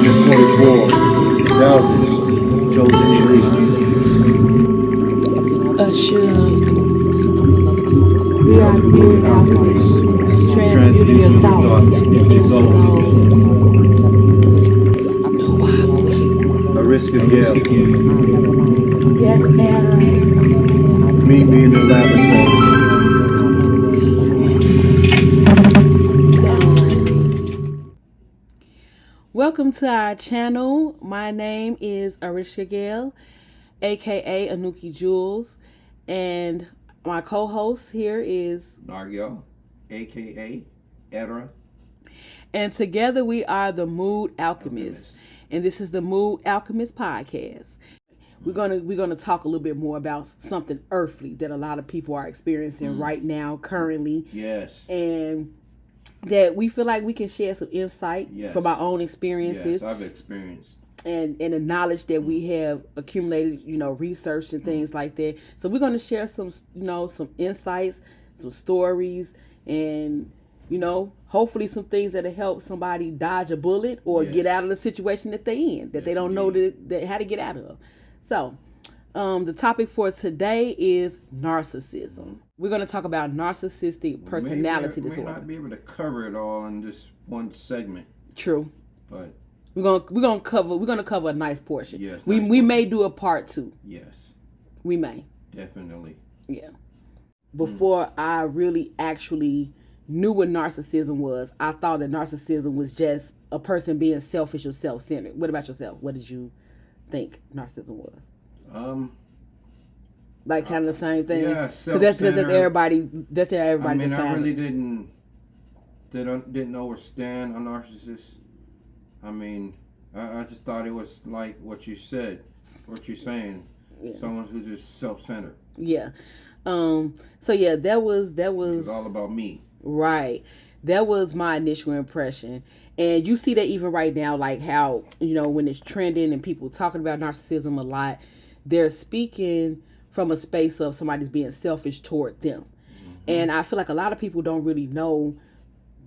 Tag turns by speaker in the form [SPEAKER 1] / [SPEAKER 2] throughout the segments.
[SPEAKER 1] 24, thou chosen tree.
[SPEAKER 2] Assured, we are pure alchemists, transmuting your thoughts into gold.
[SPEAKER 1] Chrisean Rock.
[SPEAKER 2] Yes, and
[SPEAKER 1] Meet me in the laboratory.
[SPEAKER 2] welcome to our channel. My name is Arisha Gale, aka Anuki Jules, and my co-host here is
[SPEAKER 3] Nargyo, aka Edra.
[SPEAKER 2] and together we are the Mood Alchemists. And this is the Mood Alchemist podcast. We're gonna talk a little bit more about something earthly that a lot of people are experiencing right now, currently.
[SPEAKER 3] Yes.
[SPEAKER 2] And that we feel like we can share some insight from our own experiences.
[SPEAKER 3] Yes, I've experienced.
[SPEAKER 2] And the knowledge that we have accumulated, researched and things like that. So we're gonna share some insights, some stories, and hopefully some things that'll help somebody dodge a bullet or get out of the situation that they in, that they don't know that how to get out of. So, the topic for today is narcissism. We're going to talk about narcissistic personality disorder.
[SPEAKER 3] We may not be able to cover it all in this one segment.
[SPEAKER 2] True.
[SPEAKER 3] But
[SPEAKER 2] we're gonna cover a nice portion.
[SPEAKER 3] Yes.
[SPEAKER 2] We may do a part 2.
[SPEAKER 3] Yes.
[SPEAKER 2] We may.
[SPEAKER 3] Definitely.
[SPEAKER 2] Yeah. Before I really actually knew what narcissism was, I thought that narcissism was just a person being selfish or self-centered. What about yourself? What did you think narcissism was? Like kind of the same thing.
[SPEAKER 3] Yeah,
[SPEAKER 2] because that's everybody. That's how everybody.
[SPEAKER 3] I mean, I really didn't understand a narcissist. I mean, I just thought it was like what you said, what you're saying. Yeah. Someone who's just self-centered.
[SPEAKER 2] Yeah. So yeah, that was. It
[SPEAKER 3] was all about me.
[SPEAKER 2] Right. That was my initial impression. And you see that even right now, like how, when it's trending and people talking about narcissism a lot, they're speaking from a space of somebody's being selfish toward them. Mm-hmm. And I feel like a lot of people don't really know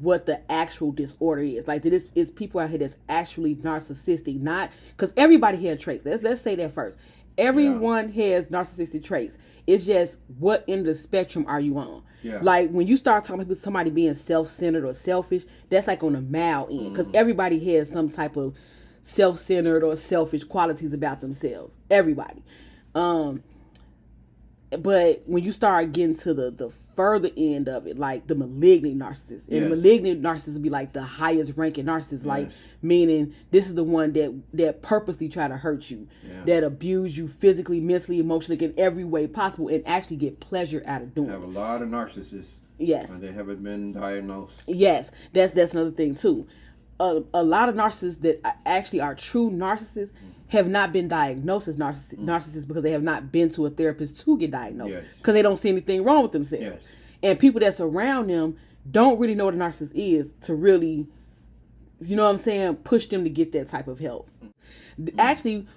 [SPEAKER 2] what the actual disorder is. Like, it's people out here that's actually narcissistic, not because everybody has traits. Let's say that first. Everyone has narcissistic traits. It's just what end of the spectrum are you on? Yeah. Like when you start talking about somebody being self-centered or selfish, that's like on the mild end, because everybody has some type of self-centered or selfish qualities about themselves. Everybody. But when you start getting to the further end of it, like the malignant narcissist, and malignant narcissists be like the highest ranking narcissist, like meaning this is the one that purposely try to hurt you, that abuse you physically, mentally, emotionally, in every way possible, and actually get pleasure out of doing it.
[SPEAKER 3] Have a lot of narcissists.
[SPEAKER 2] Yes.
[SPEAKER 3] And they haven't been diagnosed.
[SPEAKER 2] Yes, that's another thing too. A lot of narcissists that actually are true narcissists have not been diagnosed as narcissists because they have not been to a therapist to get diagnosed, because they don't see anything wrong with themselves. Yes. And people that's around them don't really know what a narcissist is to really, push them to get that type of help. Actually,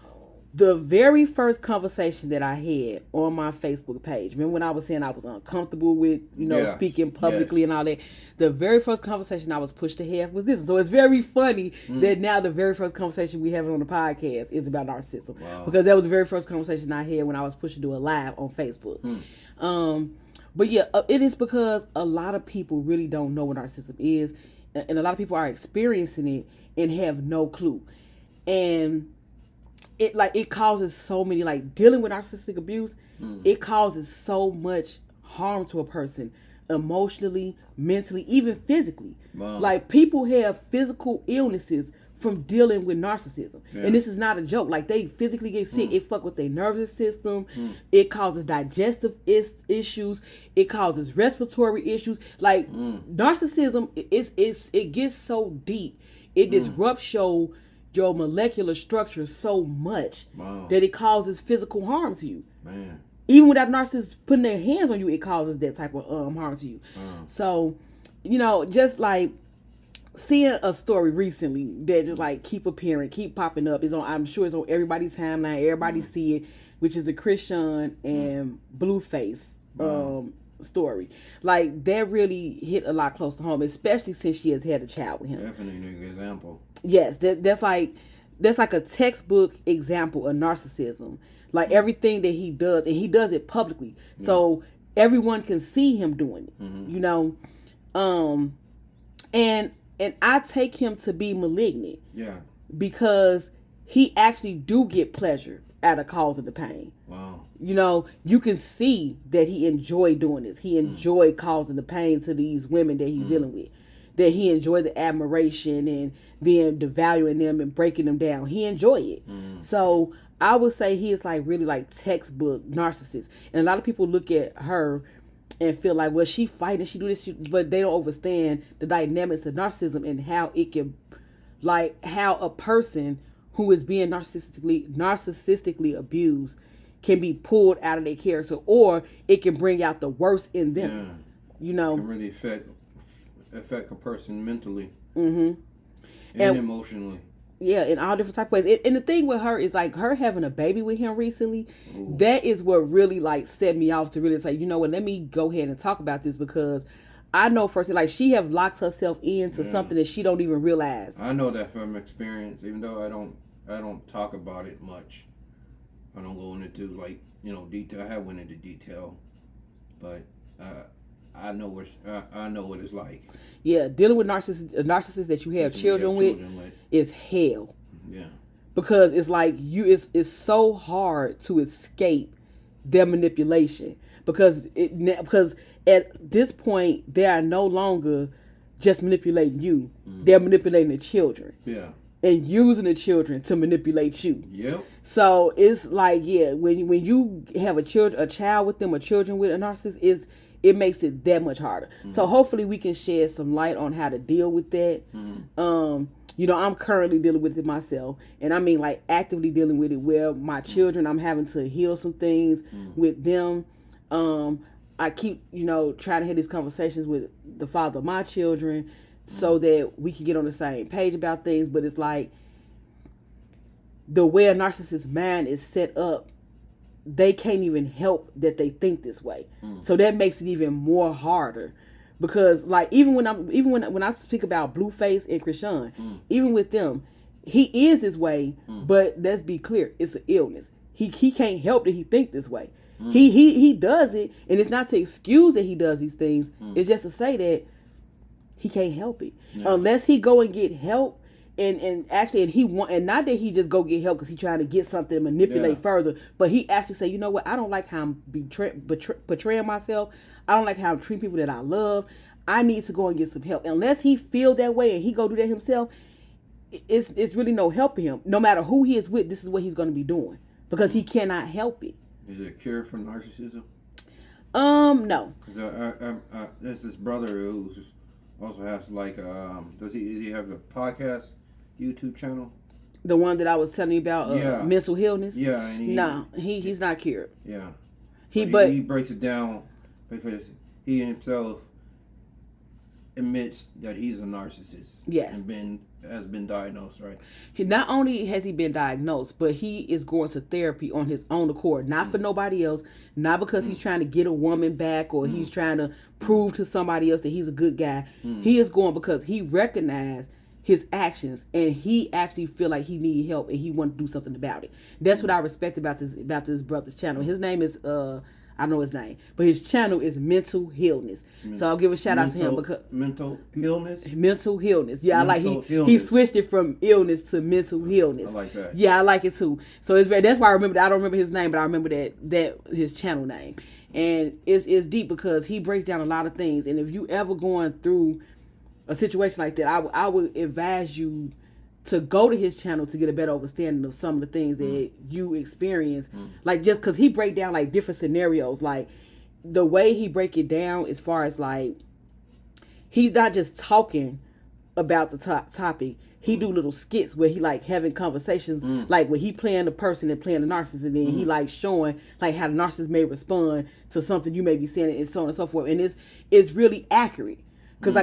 [SPEAKER 2] the very first conversation that I had on my Facebook page, remember when I was saying I was uncomfortable with, speaking publicly and all that? The very first conversation I was pushed to have was this. So it's very funny that now the very first conversation we have on the podcast is about narcissism. Wow. Because that was the very first conversation I had when I was pushed to do a live on Facebook. But yeah, it is because a lot of people really don't know what narcissism is. And a lot of people are experiencing it and have no clue. And it causes so many, like dealing with narcissistic abuse, it causes so much harm to a person emotionally, mentally, even physically. Wow. Like people have physical illnesses from dealing with narcissism. Yeah. And this is not a joke. Like they physically get sick. It fuck with their nervous system. It causes digestive issues. It causes respiratory issues. Like narcissism, it gets so deep. It disrupts your molecular structure so much that it causes physical harm to you. Man. Even without narcissists putting their hands on you, it causes that type of harm to you. So, just like seeing a story recently that just like keep appearing, keep popping up. I'm sure it's on everybody's timeline. Everybody see it, which is the Chrisean and Blueface story. Like, that really hit a lot close to home, especially since she has had a child with him.
[SPEAKER 3] Definitely an example.
[SPEAKER 2] Yes, that's like a textbook example of narcissism. Like, everything that he does, and he does it publicly, so everyone can see him doing it. You know, and I take him to be malignant.
[SPEAKER 3] Yeah.
[SPEAKER 2] Because he actually do get pleasure out of causing the pain.
[SPEAKER 3] Wow.
[SPEAKER 2] You know, you can see that he enjoy doing this. He enjoy causing the pain to these women that he's dealing with. That he enjoy the admiration and then devaluing them and breaking them down. He enjoy it. So I would say he is like really like textbook narcissist. And a lot of people look at her and feel like, well, she fighting, she do this, but they don't understand the dynamics of narcissism and how it can, like, how a person who is being narcissistically abused can be pulled out of their character, or it can bring out the worst in them. You know,
[SPEAKER 3] it can really affect a person mentally
[SPEAKER 2] and
[SPEAKER 3] emotionally.
[SPEAKER 2] Yeah, in all different type of ways. And the thing with her is like her having a baby with him recently. Ooh. That is what really like set me off to really say, you know what, let me go ahead and talk about this, because I know first, like, she have locked herself into something that she don't even realize.
[SPEAKER 3] I know that from experience, even though I don't talk about it much. I don't go into, like, you know, detail. I have went into detail, but I know what it's like. Yeah,
[SPEAKER 2] dealing with narcissists that you have children with is hell.
[SPEAKER 3] Yeah,
[SPEAKER 2] because it's like it's so hard to escape their manipulation, because at this point they are no longer just manipulating you; they're manipulating the children.
[SPEAKER 3] Yeah.
[SPEAKER 2] And using the children to manipulate you.
[SPEAKER 3] Yep.
[SPEAKER 2] So it's like, when you have a child with them, or children with a narcissist, it makes it that much harder. So hopefully we can shed some light on how to deal with that. You know, I'm currently dealing with it myself, and I mean like actively dealing with it, where my children, I'm having to heal some things with them. I keep, you know, trying to have these conversations with the father of my children, so that we can get on the same page about things. But it's like, the way a narcissist's mind is set up, they can't even help that they think this way. So that makes it even more harder, because like even when I speak about Blueface and Chrisean, even with them, he is this way, but let's be clear, it's an illness. He can't help that he think this way. He does it, and it's not to excuse that he does these things. It's just to say that he can't help it unless he go and get help, and not that he just go get help because he trying to get something and manipulate further, but he actually say, you know what, I don't like how I'm portraying myself. I don't like how I'm treating people that I love. I need to go and get some help. Unless he feel that way and he go do that himself, it's really no helping him. No matter who he is with, this is what he's going to be doing, because he cannot help it.
[SPEAKER 3] Is it a cure for narcissism?
[SPEAKER 2] No.
[SPEAKER 3] Because there's this brother who's also has like does he have a podcast, YouTube channel?
[SPEAKER 2] The one that I was telling you about, mental illness.
[SPEAKER 3] Yeah, and
[SPEAKER 2] he's not cured.
[SPEAKER 3] Yeah,
[SPEAKER 2] he
[SPEAKER 3] breaks it down because he himself admits that he's a narcissist.
[SPEAKER 2] Yes,
[SPEAKER 3] and has been diagnosed, right?
[SPEAKER 2] Not only has he been diagnosed, but he is going to therapy on his own accord, not for nobody else, not because he's trying to get a woman back, or he's trying to prove to somebody else that he's a good guy. He is going because he recognized his actions, and he actually feel like he need help, and he want to do something about it. That's what I respect about this brother's channel. His name is I don't know his name, but his channel is Mental Illness. So I'll give a shout out to him, because
[SPEAKER 3] mental illness.
[SPEAKER 2] Yeah, I like he switched it from illness to mental illness.
[SPEAKER 3] I like that.
[SPEAKER 2] Yeah, I like it too. So that's why I remember that. I don't remember his name, but I remember that his channel name. And it's deep, because he breaks down a lot of things. And if you ever going through a situation like that, I would advise you to go to his channel to get a better understanding of some of the things that you experience. Like, just because he break down like different scenarios, like the way he break it down as far as like, he's not just talking about the topic. He do little skits where he like having conversations, like where he playing the person and playing the narcissist, and then he like showing like how the narcissist may respond to something you may be saying, and so on and so forth. And it's really accurate, because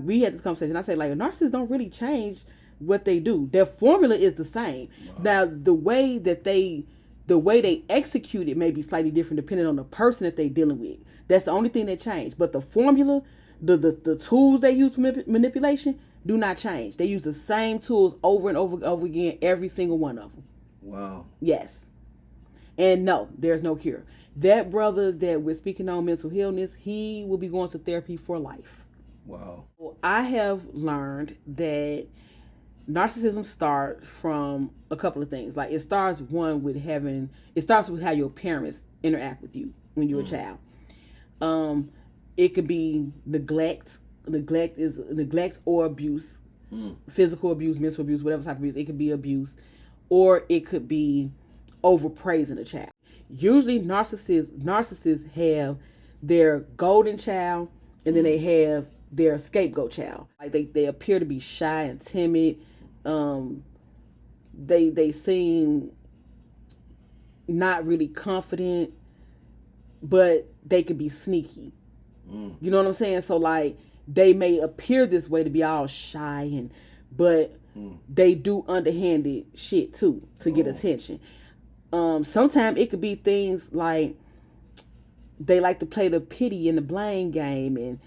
[SPEAKER 2] we had this conversation. I said, like, narcissists don't really change what they do. Their formula is the same. Wow. Now the way that they The way they execute it may be slightly different depending on the person that they're dealing with. That's the only thing that changed. But the formula, the tools they use for manipulation do not change. They use the same tools over and over again, every single one of them.
[SPEAKER 3] Wow.
[SPEAKER 2] Yes. And no, there's no cure. That brother that we're speaking on mental illness, he will be going to therapy for life.
[SPEAKER 3] Wow.
[SPEAKER 2] Well, I have learned that narcissism starts from a couple of things. Like it starts with how your parents interact with you when you're a child. It could be neglect or abuse, physical abuse, mental abuse, whatever type of abuse. It could be abuse, or it could be overpraising a child. Usually narcissists have their golden child, and then they have their scapegoat child. Like they appear to be shy and timid. They seem not really confident, but they could be sneaky. You know what I'm saying? So like they may appear this way to be all shy but they do underhanded shit too to get attention. Sometimes it could be things like they like to play the pity and the blame game and,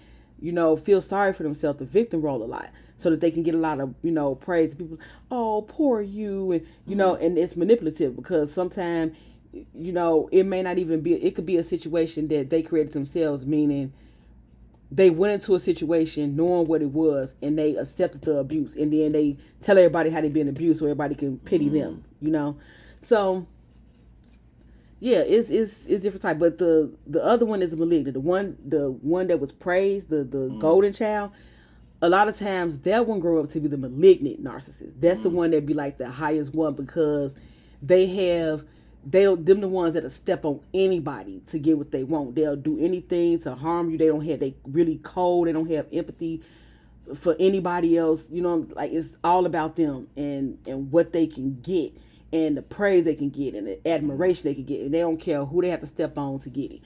[SPEAKER 2] feel sorry for themselves, the victim role a lot, so that they can get a lot of, praise. People, oh, poor you. And, and it's manipulative because sometimes, it may not even be, it could be a situation that they created themselves, meaning they went into a situation knowing what it was and they accepted the abuse. And then they tell everybody how they've been abused so everybody can pity them, So, yeah, it's different type. But the other one is malignant. The one that was praised, the golden child, a lot of times that one grew up to be the malignant narcissist. That's the one that be like the highest one because them the ones that'll step on anybody to get what they want. They'll do anything to harm you. They really cold. They don't have empathy for anybody else. Like it's all about them and what they can get and the praise they can get and the admiration they can get. And they don't care who they have to step on to get it.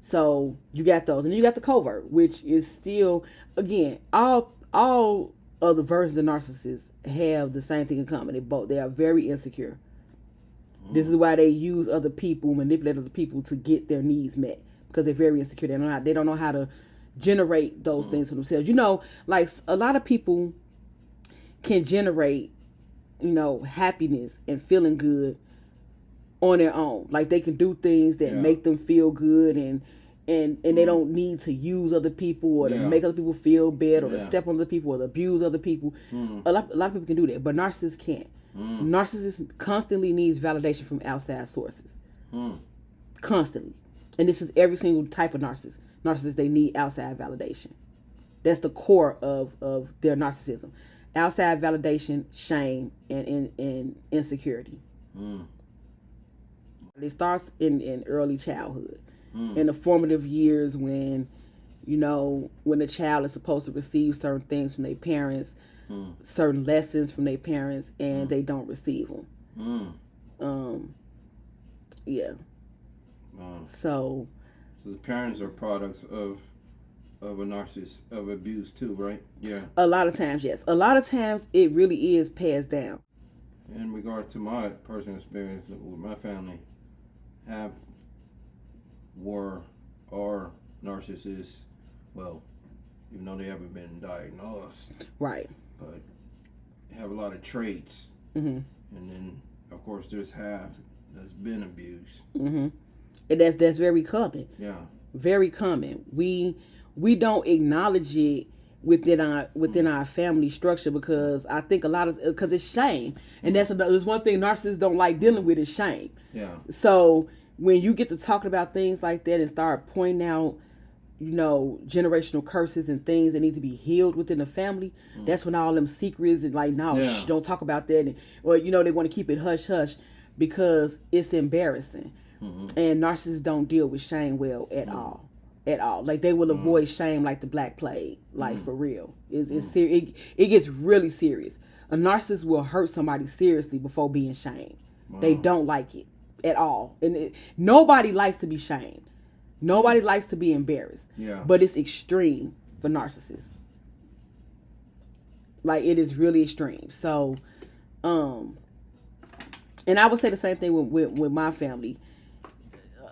[SPEAKER 2] So you got those. And then you got the covert, which is still, again, all of the versions of narcissists have the same thing in common. They are very insecure. This is why they use other people, manipulate other people to get their needs met because they're very insecure. They don't know how to generate those things for themselves. Like a lot of people can generate, happiness and feeling good on their own. Like they can do things that make them feel good and they don't need to use other people or to make other people feel bad or to step on other people or to abuse other people. A lot of people can do that, but narcissists can't. Narcissists constantly needs validation from outside sources. Constantly. And this is every single type of narcissist. Narcissists, they need outside validation. That's the core of their narcissism. Outside validation, shame, and insecurity. It starts in early childhood. In the formative years when the child is supposed to receive certain things from their parents, certain lessons from their parents, and they don't receive them. Yeah. So
[SPEAKER 3] the parents are products of a narcissist, of abuse too, right? Yeah.
[SPEAKER 2] A lot of times, yes. A lot of times it really is passed down.
[SPEAKER 3] In regards to my personal experience with my family, are narcissists, well, even though they haven't been diagnosed. Right. But have a lot of traits. And then, of course, there's half that's been abused. And
[SPEAKER 2] that's very common.
[SPEAKER 3] Yeah.
[SPEAKER 2] Very common. We don't acknowledge it within our family structure because I think because it's shame. And there's one thing narcissists don't like dealing with is shame.
[SPEAKER 3] Yeah.
[SPEAKER 2] So when you get to talking about things like that and start pointing out, generational curses and things that need to be healed within the family, that's when all them secrets and like, no, shh, don't talk about that. Or, they want to keep it hush hush because it's embarrassing. And narcissists don't deal with shame well at all. At all. Like they will avoid shame like the Black Plague. Like for real. It gets really serious. A narcissist will hurt somebody seriously before being shamed. They don't like it at all. And nobody likes to be shamed. Nobody likes to be embarrassed.
[SPEAKER 3] Yeah.
[SPEAKER 2] But it's extreme for narcissists. Like it is really extreme. So, And I would say the same thing with my family.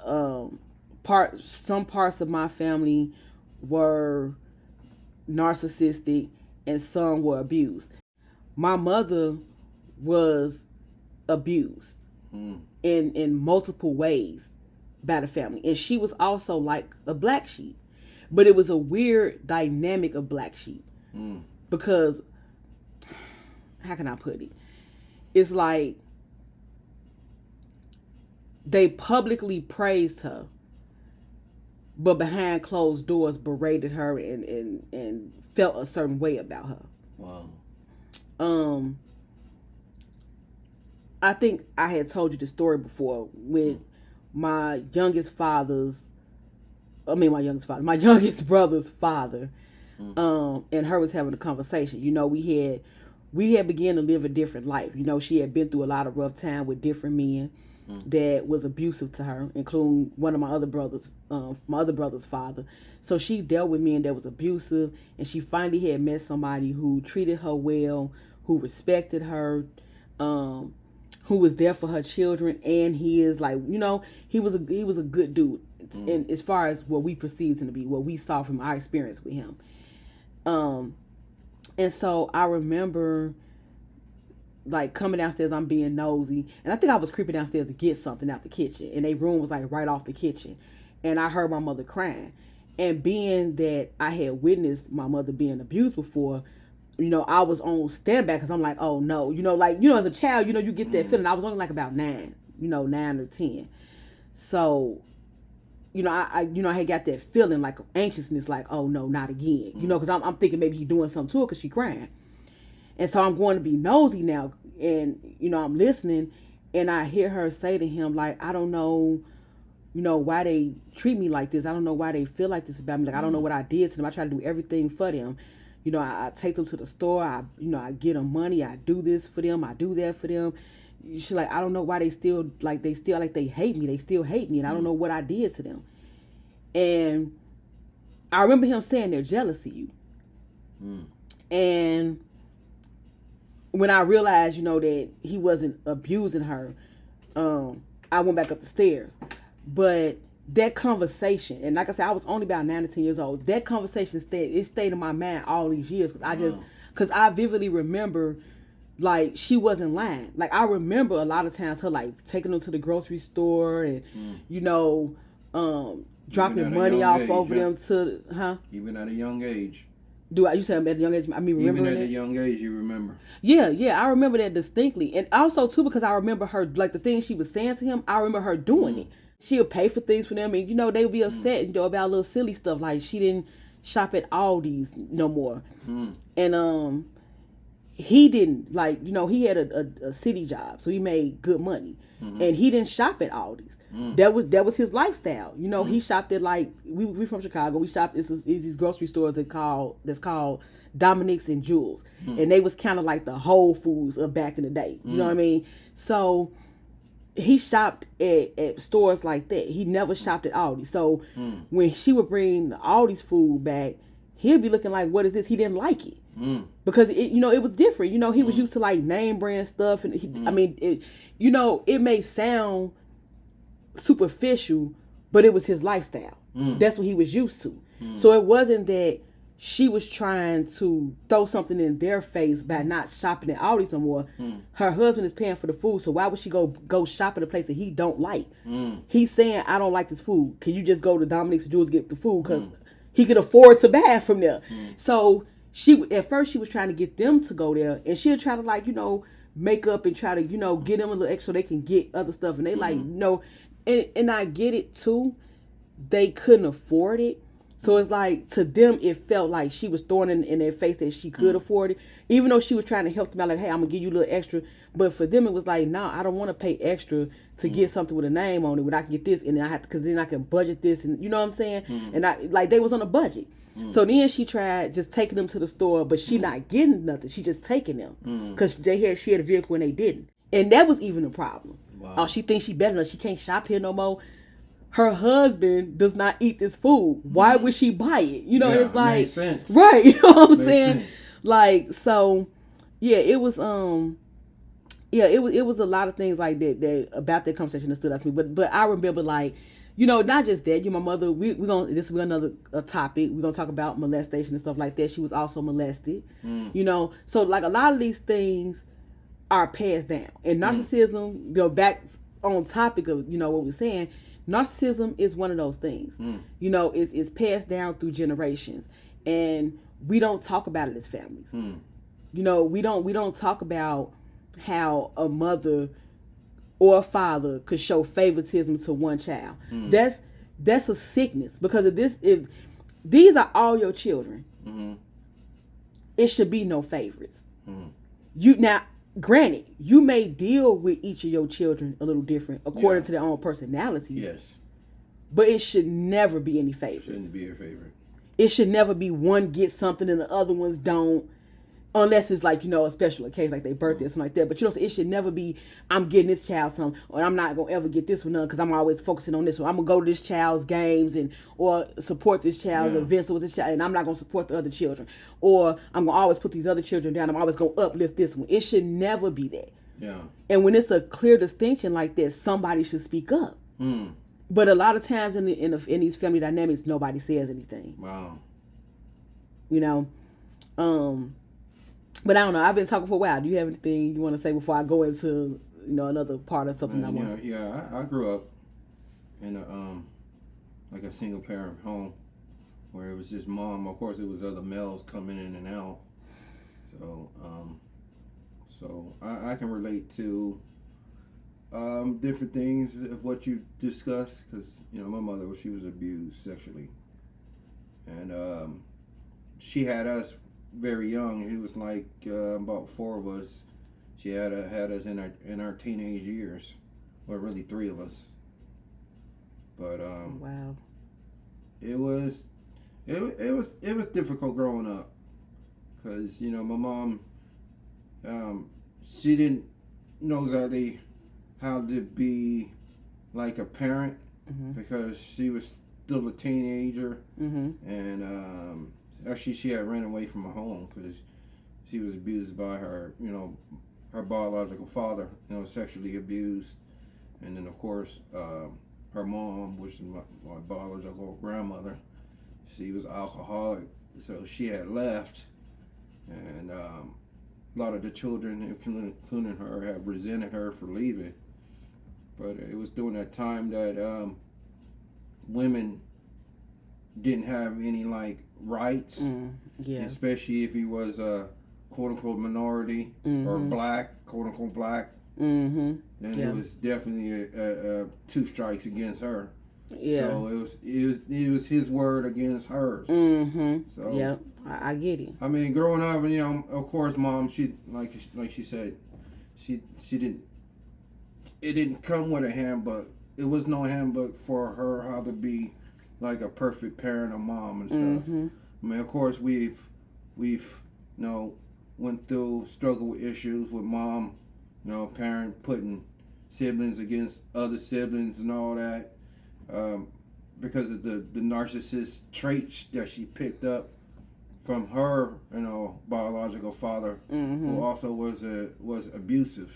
[SPEAKER 2] Some parts of my family were narcissistic and some were abused. My mother was abused in multiple ways by the family, and she was also like a black sheep, but it was a weird dynamic of black sheep because, how can I put it, it's like they publicly praised her, but behind closed doors berated her and felt a certain way about her.
[SPEAKER 3] Wow.
[SPEAKER 2] I think I had told you the story before with my youngest brother's father, and her was having a conversation. You know, we had began to live a different life. You know, she had been through a lot of rough time with different men that was abusive to her, including one of my other brother's father. So she dealt with men that was abusive, and she finally had met somebody who treated her well, who respected her, who was there for her children, and he is like, you know, he was a good dude, and as far as what we perceived him to be, what we saw from our experience with him. And so I remember like coming downstairs, I'm being nosy, and I think I was creeping downstairs to get something out the kitchen, and their room was like right off the kitchen, and I heard my mother crying, and being that I had witnessed my mother being abused before, you know, I was on standby because I'm like, oh no, you know, like, you know, as a child, you know, you get that feeling. I was only like about 9 or 10, so you know, I had got that feeling like anxiousness, like, oh no, not again, you know, because I'm thinking maybe he's doing something to her because she crying. And so I'm going to be nosy now, and, you know, I'm listening, and I hear her say to him, like, I don't know, you know, why they treat me like this. I don't know why they feel like this about me. Like, I don't know what I did to them. I try to do everything for them. You know, I take them to the store. I get them money. I do this for them. I do that for them. She's like, I don't know why they still hate me. They still hate me, and I don't know what I did to them. And I remember him saying they're jealous of you. And when I realized, you know, that he wasn't abusing her, I went back up the stairs. But that conversation, and like I said, I was only about 9 to 10 years old. That conversation stayed in my mind all these years because I vividly remember, like, she wasn't lying. Like, I remember a lot of times her like taking them to the grocery store and you know, dropping money off over them to
[SPEAKER 3] Even at a young age.
[SPEAKER 2] You said at a young age? I mean, remember
[SPEAKER 3] even at a young age, you remember?
[SPEAKER 2] Yeah, I remember that distinctly, and also too because I remember her, like, the things she was saying to him. I remember her doing it. She'll pay for things for them, and you know they would be upset, you know, about little silly stuff like she didn't shop at Aldi's no more, and he didn't, like, you know, he had a city job, so he made good money, and he didn't shop at Aldi's. That was his lifestyle, you know. He shopped at, like, we from Chicago. We shopped it's these grocery stores that's called Dominic's and Jewel's, and they was kind of like the Whole Foods of back in the day. You know what I mean? So he shopped at stores like that. He never shopped at Aldi. So when she would bring Aldi's food back, he'd be looking like, what is this? He didn't like it. Because it, you know, it was different. You know, he was used to like name brand stuff, and I mean, it, you know, it may sound superficial, but it was his lifestyle. That's what he was used to. So it wasn't that she was trying to throw something in their face by not shopping at Aldi's no more. Her husband is paying for the food, so why would she go shop at a place that he don't like? He's saying, I don't like this food. Can you just go to Dominic's and Jewel's get the food? Because he could afford to buy it from there. So at first she was trying to get them to go there, and she'll try to, like, you know, make up and try to, you know, get them a little extra so they can get other stuff. And they like, no, and I get it too. They couldn't afford it. So it's like, to them, it felt like she was throwing in their face that she could afford it, even though she was trying to help them out, like, hey, I'm gonna give you a little extra. But for them, it was like, no, I don't want to pay extra to get something with a name on it when I can get this, and then I have to, because then I can budget this, and you know what I'm saying? And I, like, they was on a budget. So then she tried just taking them to the store, but she not getting nothing. She just taking them because she had a vehicle and they didn't, and that was even a problem.
[SPEAKER 3] Wow.
[SPEAKER 2] Oh, she thinks she better than us. She can't shop here no more. Her husband does not eat this food. Why would she buy it? You know, it's like,
[SPEAKER 3] makes sense.
[SPEAKER 2] Right? You know what I'm saying?
[SPEAKER 3] Sense.
[SPEAKER 2] Like, so, yeah, it was Yeah, it was a lot of things like that about that conversation that stood out to me. But I remember, like, not just that. My mother. We gonna this will be another topic. We're gonna talk about molestation and stuff like that. She was also molested. So like a lot of these things are passed down. And narcissism, back on topic of what we're saying. Narcissism is one of those things. It's passed down through generations, and we don't talk about it as families. We don't talk about how a mother or a father could show favoritism to one child. That's a sickness, because if these are all your children, it should be no favorites. Now, granted, you may deal with each of your children a little different according to their own personalities.
[SPEAKER 3] Yes.
[SPEAKER 2] But it should never be any favorites.
[SPEAKER 3] Shouldn't be a favorite.
[SPEAKER 2] It should never be one gets something and the other ones don't. Unless it's like, a special occasion, like their birthday or something like that. But it should never be, I'm getting this child something, or I'm not going to ever get this one done because I'm always focusing on this one. I'm going to go to this child's games or support this child's events with this child, and I'm not going to support the other children. Or I'm going to always put these other children down. I'm always going to uplift this one. It should never be that.
[SPEAKER 3] Yeah.
[SPEAKER 2] And when it's a clear distinction like that, somebody should speak up. But a lot of times in these family dynamics, nobody says anything.
[SPEAKER 3] Wow.
[SPEAKER 2] But I don't know. I've been talking for a while. Do you have anything you want to say before I go into another part of something I want?
[SPEAKER 3] Yeah. I grew up in a single parent home where it was just mom. Of course, it was other males coming in and out. So I can relate to different things of what you discussed, because my mother, she was abused sexually, and she had us very young. It was like about 4 of us. She had us in our teenage years. Well, really 3 of us. But
[SPEAKER 2] wow,
[SPEAKER 3] it was difficult growing up, because my mom, she didn't know exactly how to be like a parent, because she was still a teenager, and actually, she had ran away from her home because she was abused by her biological father, sexually abused. And then, of course, her mom, which is my biological grandmother, she was alcoholic, so she had left. And a lot of the children, including her, have resented her for leaving. But it was during that time that women didn't have any rights, especially if he was a quote unquote minority or black, quote unquote black. Then it was definitely a 2 strikes against her. Yeah. So it was his word against hers. So
[SPEAKER 2] yeah, I get it.
[SPEAKER 3] I mean, growing up, of course, mom, she like she said, she didn't. It didn't come with a handbook. It was no handbook for her how to be like a perfect parent or mom and stuff. I mean, of course, we've went through struggle with issues with mom, parent putting siblings against other siblings and all that, because of the narcissist traits that she picked up from her, biological father, who also was abusive.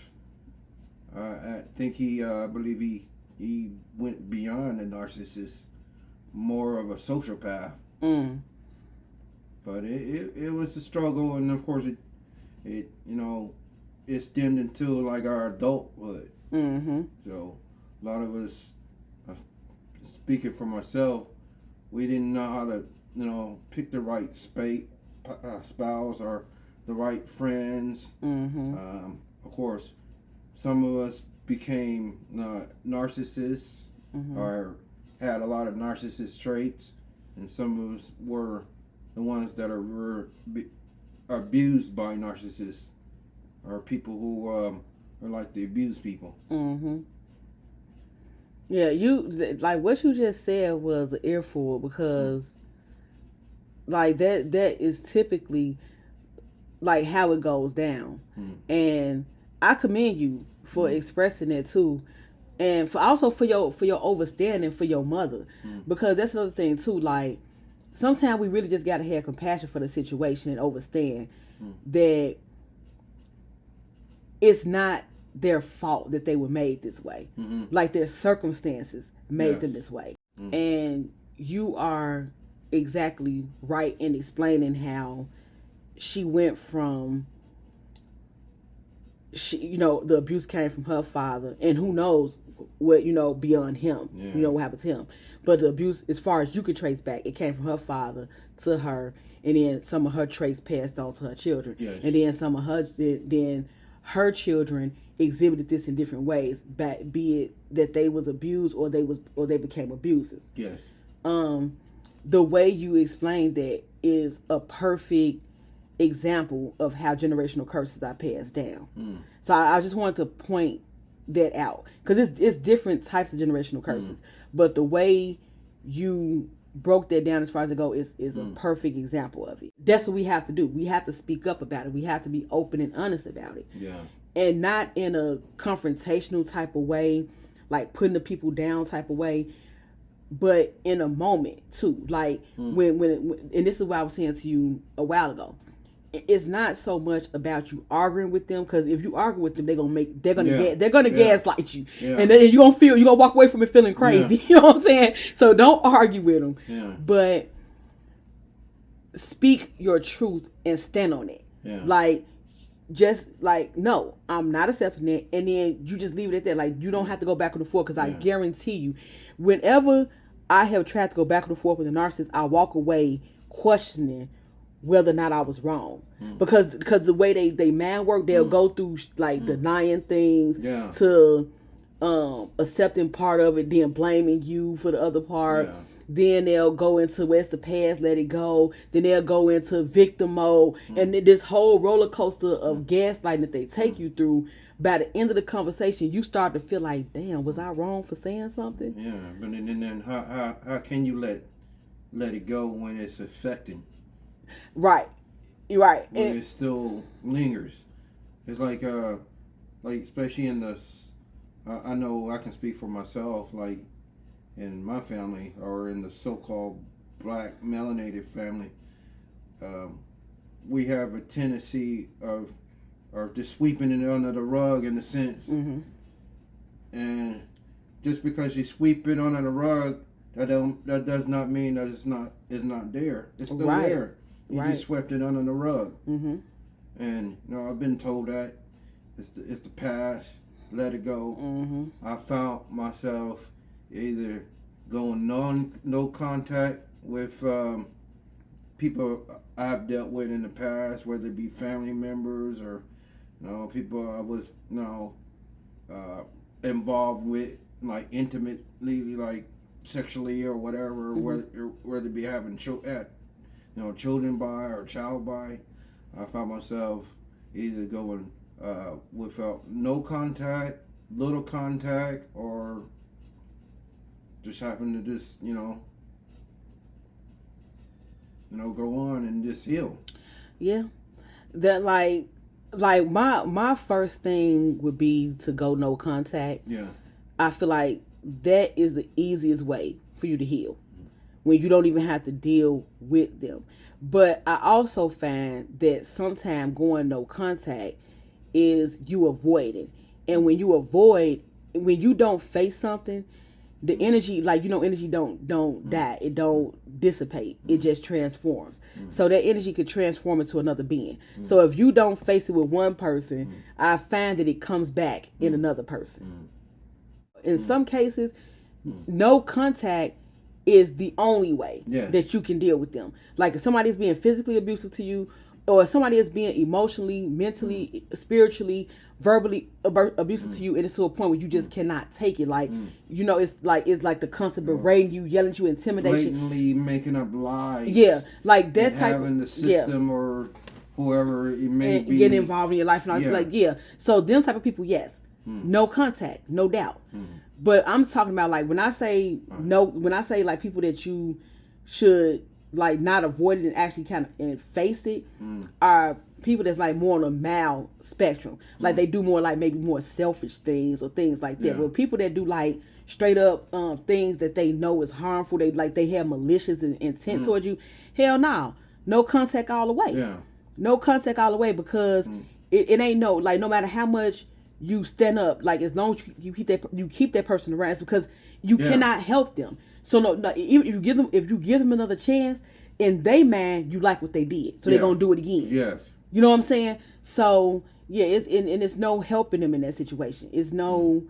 [SPEAKER 3] I think I believe he went beyond the narcissist, more of a sociopath. But it was a struggle, and of course it stemmed into like our adulthood. So a lot of us, speaking for myself, we didn't know how to pick the right spouse or the right friends. Of course, some of us became narcissists or had a lot of narcissist traits, and some of us were the ones that were abused by narcissists, or people who are like the abused people.
[SPEAKER 2] Yeah, you like what you just said was an earful, because like that is typically like how it goes down, and I commend you for expressing it too, and for your overstanding for your mother, because that's another thing too. Like sometimes we really just gotta have compassion for the situation and understand that it's not their fault that they were made this way. Like their circumstances made them this way. And you are exactly right in explaining how she went from, the abuse came from her father, and who knows what, beyond him, what happened to him. But the abuse, as far as you could trace back, it came from her father to her, and then some of her traits passed on to her children.
[SPEAKER 3] Yes.
[SPEAKER 2] And then some of her children exhibited this in different ways, be it that they was abused or they became abusers.
[SPEAKER 3] Yes.
[SPEAKER 2] The way you explained that is a perfect example of how generational curses are passed down. So I just wanted to point that out, because it's different types of generational curses, but the way you broke that down as far as it goes is a perfect example of it. That's what we have to do. We have to speak up about it. We have to be open and honest about it.
[SPEAKER 3] Yeah.
[SPEAKER 2] And not in a confrontational type of way, like putting the people down type of way, but in a moment too. Like when and this is what I was saying to you a while ago. It's not so much about you arguing with them, because if you argue with them, they're gonna gaslight you, and then you're gonna walk away from it feeling crazy. You know what I'm saying? So don't argue with them, but speak your truth and stand on it. Like, just like, no, I'm not accepting it, and then you just leave it at that. Like, you don't have to go back and forth, because I guarantee you, whenever I have tried to go back and forth with a narcissist, I walk away questioning whether or not I was wrong, because the way they man work, they'll go through like denying things to accepting part of it, then blaming you for the other part. Then they'll go into where's the past, let it go. Then they'll go into victim mode, and then this whole roller coaster of gaslighting that they take you through. By the end of the conversation, you start to feel like, damn, was I wrong for saying something?
[SPEAKER 3] Yeah, but then how can you let it go when it's affecting?
[SPEAKER 2] Right. When
[SPEAKER 3] it still lingers. It's like especially in the, I know I can speak for myself, like in my family, or in the so-called black melanated family, we have a tendency of just sweeping it under the rug, in a sense. And just because you sweep it under the rug, that does not mean that it's not there. It's still there. You just swept it under the rug. And I've been told that it's the past. Let it go. I found myself either going no contact with people I've dealt with in the past, whether it be family members or people I was involved with, like intimately, like sexually or whatever, whether it be having children by or child by. I found myself either going without no contact, little contact, or just happen to just go on and just heal.
[SPEAKER 2] Yeah, that like my first thing would be to go no contact.
[SPEAKER 3] Yeah,
[SPEAKER 2] I feel like that is the easiest way for you to heal, when you don't even have to deal with them. But I also find that sometimes going no contact is you avoiding. And when you don't face something, the energy, energy don't die. It don't dissipate. It just transforms. So that energy could transform into another being. So if you don't face it with one person, I find that it comes back in another person. In some cases, no contact is the only way that you can deal with them. Like if somebody is being physically abusive to you, or if somebody is being emotionally, mentally, spiritually, verbally abusive to you, and it's to a point where you just cannot take it. Like it's like the constant berating you, yelling at you, intimidation,
[SPEAKER 3] blatantly making up lies.
[SPEAKER 2] Yeah, like that type
[SPEAKER 3] having the system or whoever it may be
[SPEAKER 2] getting involved in your life, and all So them type of people, yes, no contact, no doubt. But I'm talking about like when I say like people that you should like not avoid it and actually kind of and face it are people that's like more on a mild spectrum. Like they do more like maybe more selfish things or things like that. But people that do like straight up things that they know is harmful, they have malicious intent towards you. Hell no contact all the way. No contact all the way, because it ain't no matter how much you stand up. Like as long as you keep that person around, it's because you cannot help them. So no, even if you give them another chance, in they mind you like what they did, so they're gonna do it again.
[SPEAKER 3] Yes.
[SPEAKER 2] You know what I'm saying? So yeah, it's no helping them in that situation. It's no.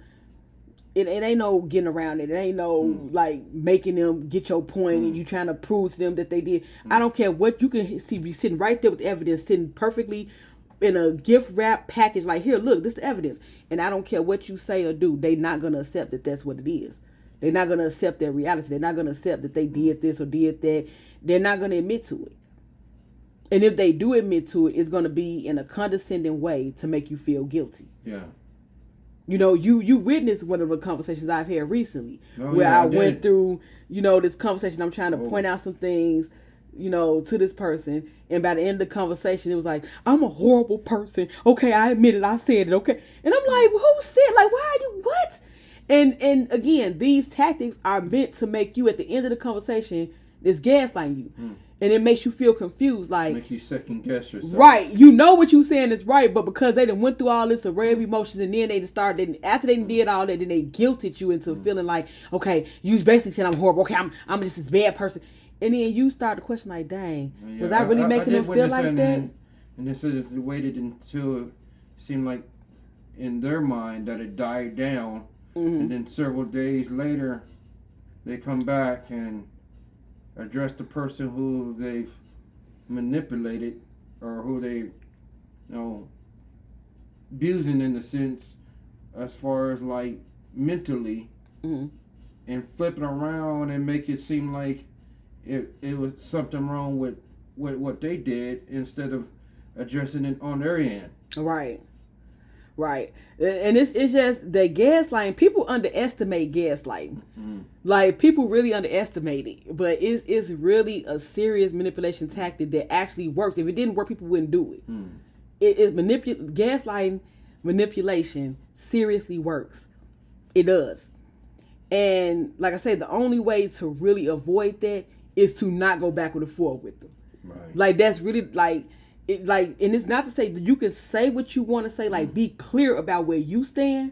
[SPEAKER 2] It ain't no getting around it. It ain't no like making them get your point and you trying to prove to them that they did. I don't care what you can see. Be sitting right there with the evidence, sitting perfectly in a gift wrap package. Like here, look, this is the evidence. And I don't care what you say or do. They not gonna accept that that's what it is. They're not gonna accept their reality. They're not gonna accept that they did this or did that. They're not gonna admit to it. And if they do admit to it, it's gonna be in a condescending way to make you feel guilty.
[SPEAKER 3] Yeah.
[SPEAKER 2] You know, you witnessed one of the conversations I've had recently where I went through, this conversation. I'm trying to point out some things, to this person. And by the end of the conversation, it was like, I'm a horrible person. Okay, I admit it. I said it. Okay. And I'm like, who said, like, why are you, what? And again, these tactics are meant to make you, at the end of the conversation, it's gaslighting you. And it makes you feel confused, like
[SPEAKER 3] make you second guess yourself.
[SPEAKER 2] Right, you know what you saying is right, but because they done went through all this array of emotions, and then they just started. After they did all that, then they guilted you into feeling like, okay, you basically saying I'm horrible. Okay, I'm just this bad person, and then you start to question like, dang, was I really making them feel like that?
[SPEAKER 3] And this is the waited until it seemed like in their mind that it died down, and then several days later, they come back and address the person who they've manipulated or who they, abusing in a sense, as far as like mentally, and flip it around and make it seem like it was something wrong with what they did instead of addressing it on their end.
[SPEAKER 2] Right. And it's just the gaslighting. People underestimate gaslighting. Like people really underestimate it, but it's really a serious manipulation tactic that actually works. If it didn't work, people wouldn't do it. It is gaslighting manipulation seriously works. It does. And like I said, the only way to really avoid that is to not go backward and forward with them.
[SPEAKER 3] Right.
[SPEAKER 2] Like that's really like. And it's not to say that you can say what you want to say, like be clear about where you stand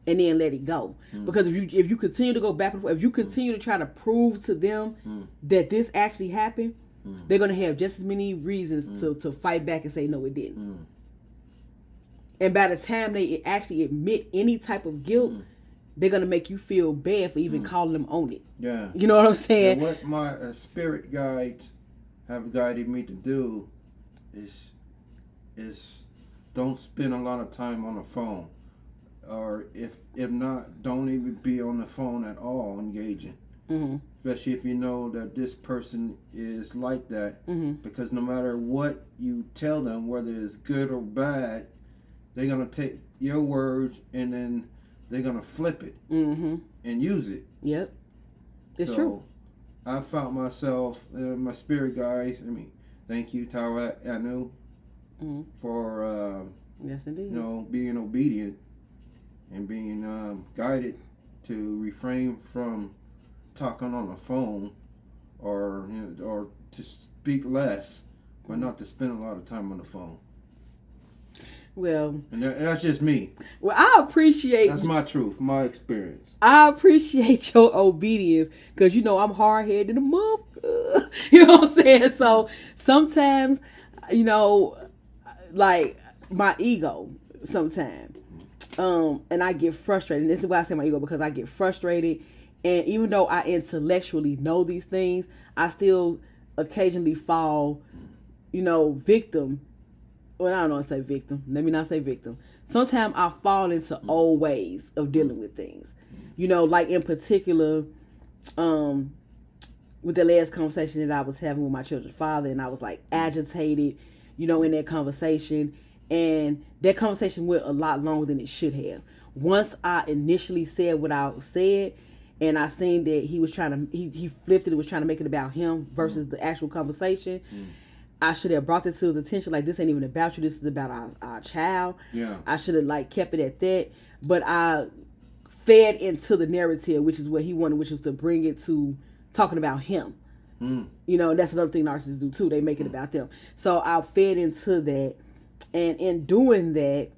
[SPEAKER 2] and then let it go. Because if you continue to go back and forth, if you continue to try to prove to them that this actually happened, they're going to have just as many reasons to fight back and say, no, it didn't. And by the time they actually admit any type of guilt, they're going to make you feel bad for even calling them on it.
[SPEAKER 3] Yeah.
[SPEAKER 2] You know what I'm saying?
[SPEAKER 3] And what my spirit guides have guided me to do is don't spend a lot of time on the phone, or if not, don't even be on the phone at all engaging. Especially if you know that this person is like that, because no matter what you tell them, whether it's good or bad, they're gonna take your words and then they're gonna flip it and use it.
[SPEAKER 2] Yep, it's true.
[SPEAKER 3] I found myself, my spirit guides. Thank you, Tara Anu, for
[SPEAKER 2] yes, indeed.
[SPEAKER 3] Being obedient and being guided to refrain from talking on the phone, or to speak less, but not to spend a lot of time on the phone.
[SPEAKER 2] Well,
[SPEAKER 3] and that's just me.
[SPEAKER 2] Well, I appreciate.
[SPEAKER 3] That's my truth, my experience.
[SPEAKER 2] I appreciate your obedience because I'm hard headed in a month. You know what I'm saying? So sometimes, like my ego, sometimes, and I get frustrated. And this is why I say my ego, because I get frustrated, and even though I intellectually know these things, I still occasionally fall, victim. Well, I don't want to say victim. Let me not say victim. Sometimes I fall into old ways of dealing with things. Like in particular, with the last conversation that I was having with my children's father, and I was like agitated, in that conversation. And that conversation went a lot longer than it should have. Once I initially said what I said, and I seen that he was trying to, he flipped it, was trying to make it about him versus the actual conversation. I should have brought this to his attention. Like, this ain't even about you. This is about our child.
[SPEAKER 3] Yeah.
[SPEAKER 2] I should have kept it at that. But I fed into the narrative, which is what he wanted, which was to bring it to talking about him. That's another thing narcissists do too. They make it about them. So I fed into that, and in doing that,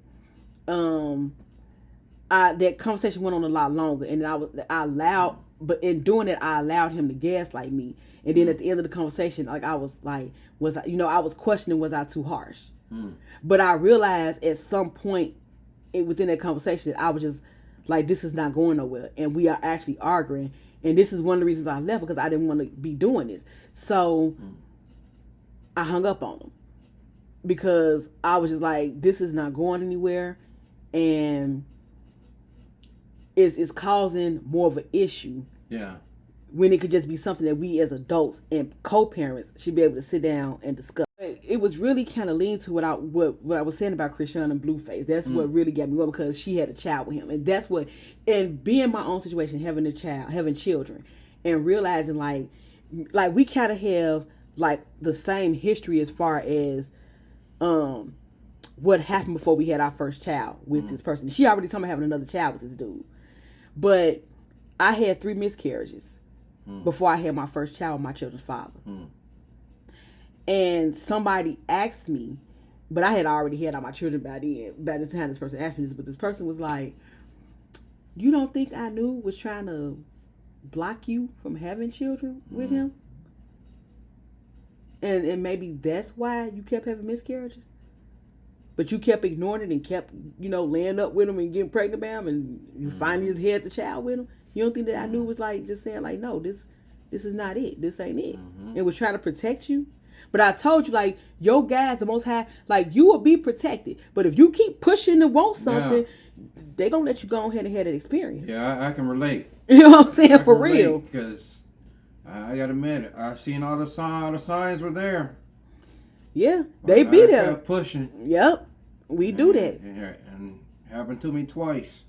[SPEAKER 2] that conversation went on a lot longer, and but in doing it, I allowed him to gaslight me. And then at the end of the conversation, like I was like, I was questioning, was I too harsh? But I realized at some point within that conversation that I was just like, this is not going nowhere, and we are actually arguing. And this is one of the reasons I left, because I didn't want to be doing this. So I hung up on him because I was just like, this is not going anywhere, and it's causing more of an issue.
[SPEAKER 3] Yeah.
[SPEAKER 2] When it could just be something that we as adults and co-parents should be able to sit down and discuss. It was really kind of lean to what I was saying about Chrisean and Blueface. That's what really got me going, because she had a child with him, and that's what. And being my own situation, having a child, having children, and realizing like we kind of have like the same history as far as what happened before we had our first child with this person. She already told me having another child with this dude, but I had 3 miscarriages before I had my first child with my children's father. And somebody asked me, but I had already had all my children by the time this person asked me this, but this person was like, you don't think I knew was trying to block you from having children with him? And maybe that's why you kept having miscarriages? But you kept ignoring it and kept, laying up with him and getting pregnant by him, and you finally just had the child with him? You don't think that I knew was like just saying like, no, this is not it. This ain't it. It was trying to protect you. But I told you, like, your guys, the Most High, like, you will be protected. But if you keep pushing and want something, they gonna let you go ahead and have that experience.
[SPEAKER 3] Yeah, I can relate.
[SPEAKER 2] You know what I'm saying? For real.
[SPEAKER 3] Because I gotta admit it, I've seen all the signs were there.
[SPEAKER 2] Yeah, they be there.
[SPEAKER 3] Kept pushing.
[SPEAKER 2] Yep, we do that.
[SPEAKER 3] And happened to me twice.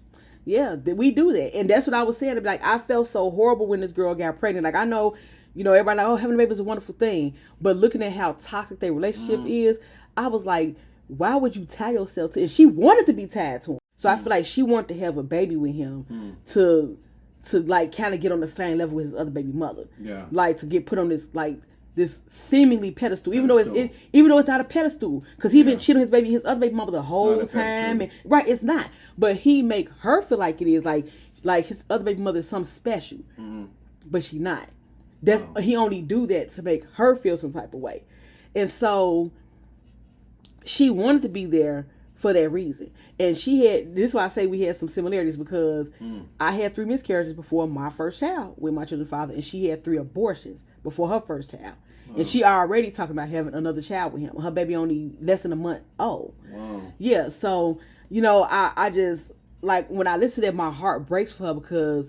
[SPEAKER 2] Yeah, we do that. And that's what I was saying. Like, I felt so horrible when this girl got pregnant. Like, I know, everybody like, oh, having a baby is a wonderful thing. But looking at how toxic their relationship is, I was like, why would you tie yourself to? And she wanted to be tied to him. So I feel like she wanted to have a baby with him to like kind of get on the same level with his other baby mother. Yeah. Like to get put on this this seemingly pedestal, even though it's not a pedestal, because he been cheating his other baby mama the whole time, and it's not. But he make her feel like it is, like his other baby mother is something special, but she not. He only do that to make her feel some type of way, and so she wanted to be there for that reason. And this is why I say we had some similarities, because I had 3 miscarriages before my first child with my children's father, and she had 3 abortions before her first child. Wow. And she already talking about having another child with him. Her baby only less than a month old. Wow. Yeah, so, I just, like, when I listen to that, my heart breaks for her, because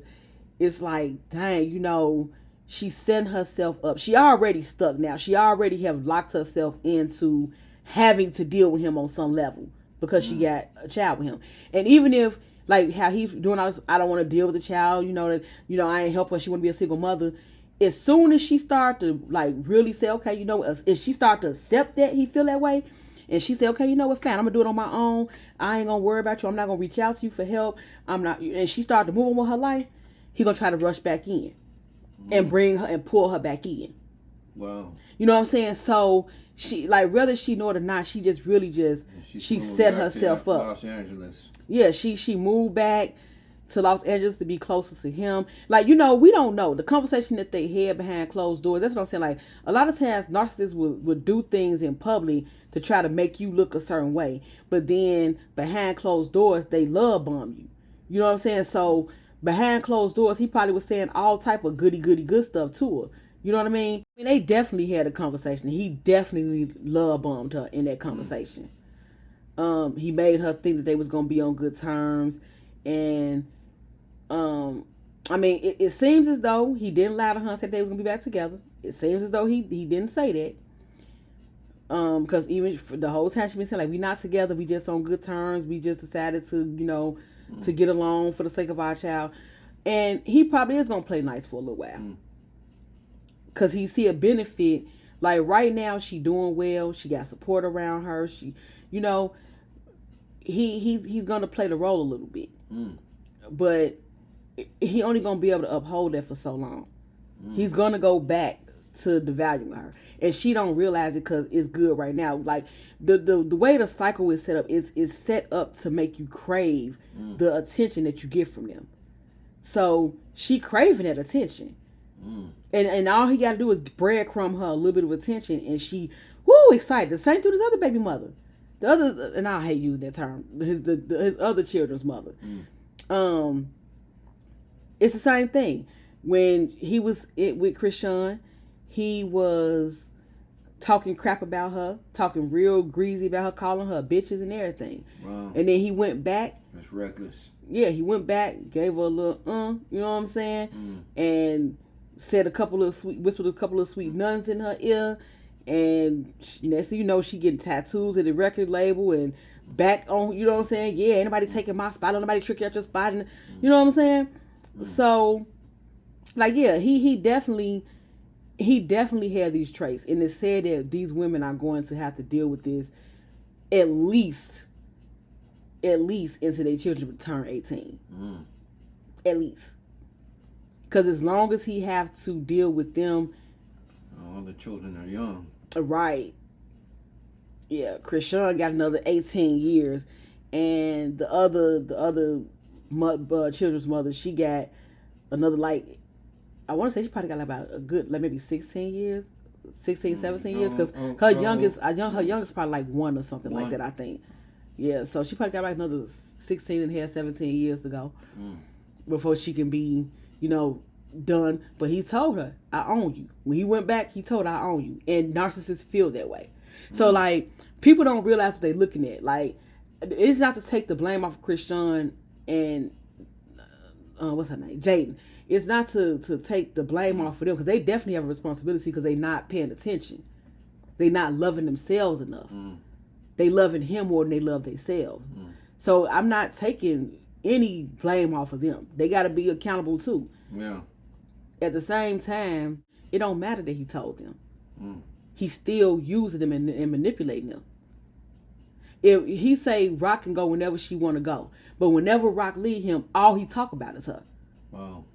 [SPEAKER 2] it's like, dang, she set herself up. She already stuck now. She already have locked herself into having to deal with him on some level, because she got a child with him. And even if, like, how he's doing all this, I don't want to deal with the child, I ain't help her, she want to be a single mother. As soon as she start to, like, really say, okay, if she start to accept that he feel that way, and she say, okay, what, fine, I'm going to do it on my own. I ain't going to worry about you. I'm not going to reach out to you for help. And she start to move on with her life, he going to try to rush back in and bring her and pull her back in. Wow. You know what I'm saying? So she, like, whether she know it or not, she just really she set herself up.
[SPEAKER 3] Los Angeles.
[SPEAKER 2] Yeah, she moved back to Los Angeles to be closer to him. Like, we don't know. The conversation that they had behind closed doors, that's what I'm saying. Like, a lot of times narcissists would do things in public to try to make you look a certain way. But then behind closed doors, they love bomb you. You know what I'm saying? So behind closed doors, he probably was saying all type of goody good stuff to her. You know what I mean? They definitely had a conversation. He definitely love bombed her in that conversation. He made her think that they was going to be on good terms. And it seems as though he didn't lie to her and said they was gonna be back together. It seems as though he didn't say that. Because even for the whole time she been saying, like, we not together, we just on good terms, we just decided to, to get along for the sake of our child. And he probably is gonna play nice for a little while. Cause he see a benefit. Like, right now she doing well, she got support around her, she, he's gonna play the role a little bit. But he only gonna be able to uphold that for so long. He's gonna go back to devalue her, and she don't realize it because it's good right now. Like the way the cycle is set up is set up to make you crave the attention that you get from them. So she craving that attention, and all he got to do is breadcrumb her a little bit of attention, and she excited. The same to his other baby mother, the other, and I hate using that term, his other children's mother. It's the same thing. When he was with Chrisean, he was talking crap about her, talking real greasy about her, calling her bitches and everything.
[SPEAKER 3] Wow.
[SPEAKER 2] And then he went back.
[SPEAKER 3] That's reckless.
[SPEAKER 2] Yeah, he went back, gave her a little, you know what I'm saying? And said whispered a couple of sweet nuns in her ear. And next thing you know, she getting tattoos at the record label and back on, you know what I'm saying? Yeah, anybody taking my spot, don't nobody trick you out your spot. And, you know what I'm saying? So, like, yeah, he definitely had these traits. And it said that these women are going to have to deal with this at least until their children turn 18. At least. Because as long as he have to deal with them.
[SPEAKER 3] All the children are young.
[SPEAKER 2] Right. Yeah, Chrisean got another 18 years. And the other children's mother, she got another, like, I want to say she probably got about a good, like, maybe 17 years, because her youngest probably like 1 or something like that, I think. Yeah, so she probably got like another 16 and a half, 17 years to go before she can be, done. But he told her, I own you. When he went back, he told her, I own you. And narcissists feel that way. So, like, people don't realize what they're looking at. Like, it's not to take the blame off of Chrisean and what's her name, Jaden. It's not to take the blame off of them, because they definitely have a responsibility, because they're not paying attention. They're not loving themselves enough. They loving him more than they love themselves. So I'm not taking any blame off of them. They got to be accountable too.
[SPEAKER 3] Yeah.
[SPEAKER 2] At the same time, it don't matter that he told them. He's still using them and manipulating them. If he say Rock can go whenever she want to go, but whenever Rock leave him, all he talk about is her.
[SPEAKER 3] Wow.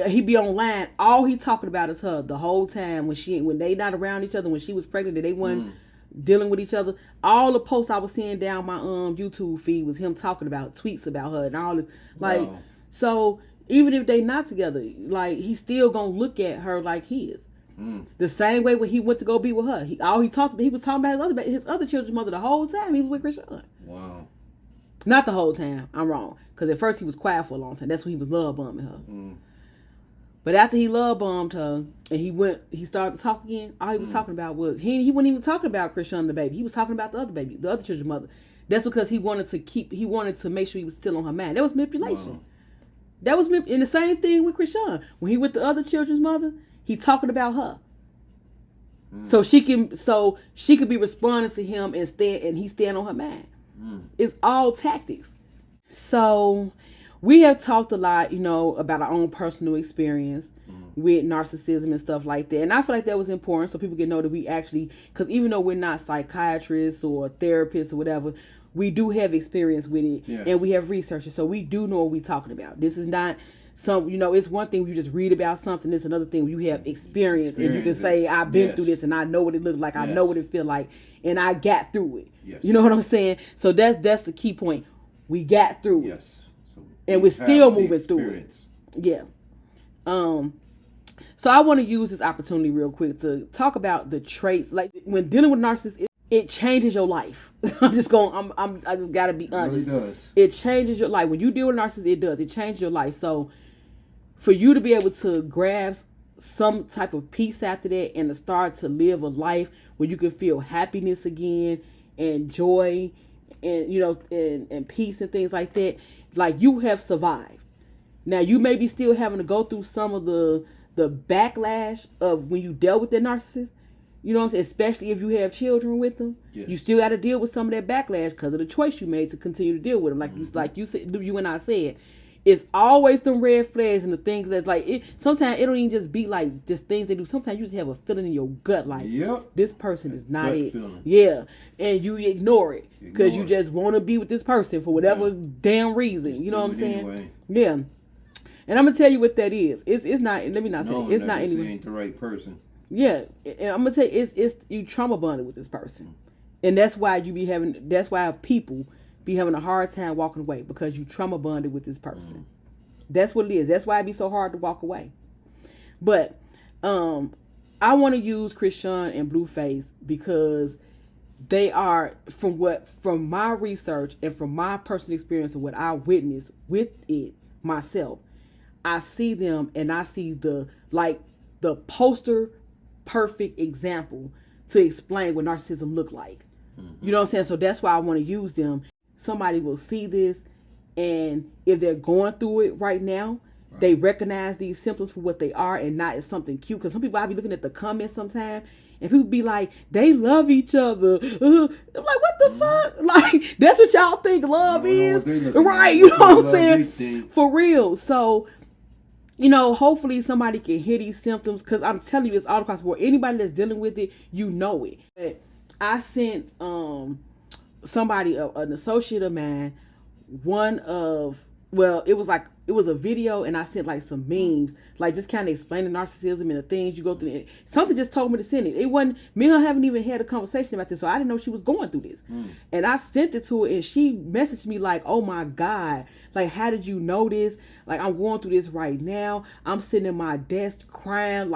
[SPEAKER 2] He be online, all he talking about is her the whole time. When they not around each other, when she was pregnant, and they weren't dealing with each other. All the posts I was seeing down my YouTube feed was him talking about tweets about her and all this. Like, so even if they not together, like, he's still gonna look at her like his. The same way when he went to go be with her, he was talking about his other children's mother the whole time he was with Chrisean. Wow. Not the whole time. I'm wrong, because at first he was quiet for a long time. That's when he was love bombing her. But after he love bombed her and he started to talk again, all he was talking about was he wasn't even talking about Chrisean and the baby. He was talking about the other baby, the other children's mother. That's because he wanted to make sure he was still on her mind. That was manipulation. Wow. That was and the same thing with Chrisean. When he with the other children's mother, he talking about her. So she could be responding to him and he stand on her mind. It's all tactics. So we have talked a lot, about our own personal experience with narcissism and stuff like that. And I feel like that was important so people can know that we actually, because even though we're not psychiatrists or therapists or whatever, we do have experience with it. Yes. And we have researchers. So we do know what we're talking about. This is not it's one thing when you just read about something. It's another thing when you have experience and you can say, I've been through this and I know what it looked like. I know what it feel like. And I got through it. Yes. You know what I'm saying? So that's the key point. We got through it. So and we're still moving through it. Yeah. So I want to use this opportunity real quick to talk about the traits. Like, when dealing with narcissists, it changes your life. I just gotta be honest. It really does. It changes your life. When you deal with narcissists, it does. It changes your life. So for you to be able to grasp some type of peace after that and to start to live a life where you can feel happiness again and joy and, and peace and things like that, like, you have survived. Now, you may be still having to go through some of the backlash of when you dealt with that narcissist. You know what I'm saying? Especially if you have children with them. Yes. You still got to deal with some of that backlash because of the choice you made to continue to deal with them. Like you said, you and I said, it's always them red flags and the things that's like, sometimes it don't even just be like just things they do. Sometimes you just have a feeling in your gut like, this person is not it. Feeling. Yeah. And you ignore it because you just want to be with this person for whatever damn reason. You know what I'm saying? Anyway. Yeah. And I'm going to tell you what that is. It's not, let me not say it. It's not anyway.
[SPEAKER 3] Ain't the right person.
[SPEAKER 2] Yeah, and I'm gonna tell you, it's you trauma bonded with this person, and that's why that's why people be having a hard time walking away, because you trauma bonded with this person. That's what it is. That's why it be so hard to walk away. But I want to use Chrisean and Blueface because they are, from my research and from my personal experience of what I witnessed with it myself, I see them and I see the poster perfect example to explain what narcissism look like. You know what I'm saying? So that's why I want to use them. Somebody will see this, and if they're going through it right now, they recognize these symptoms for what they are and not as something cute. Because some people, I be looking at the comments sometimes, and people be like, they love each other. I'm like, what the fuck? Like, that's what y'all think love is? Right, you know what I'm saying? For real. So, hopefully somebody can hear these symptoms, because I'm telling you, it's all across the board. Anybody that's dealing with it, you know it. But I sent somebody, an associate of mine, it was a video, and I sent some memes, just kind of explaining narcissism and the things you go through. Something just told me to send it. It wasn't, me and her haven't even had a conversation about this, so I didn't know she was going through this. And I sent it to her, and she messaged me oh my God, how did you know this? I'm going through this right now. I'm sitting in my desk crying,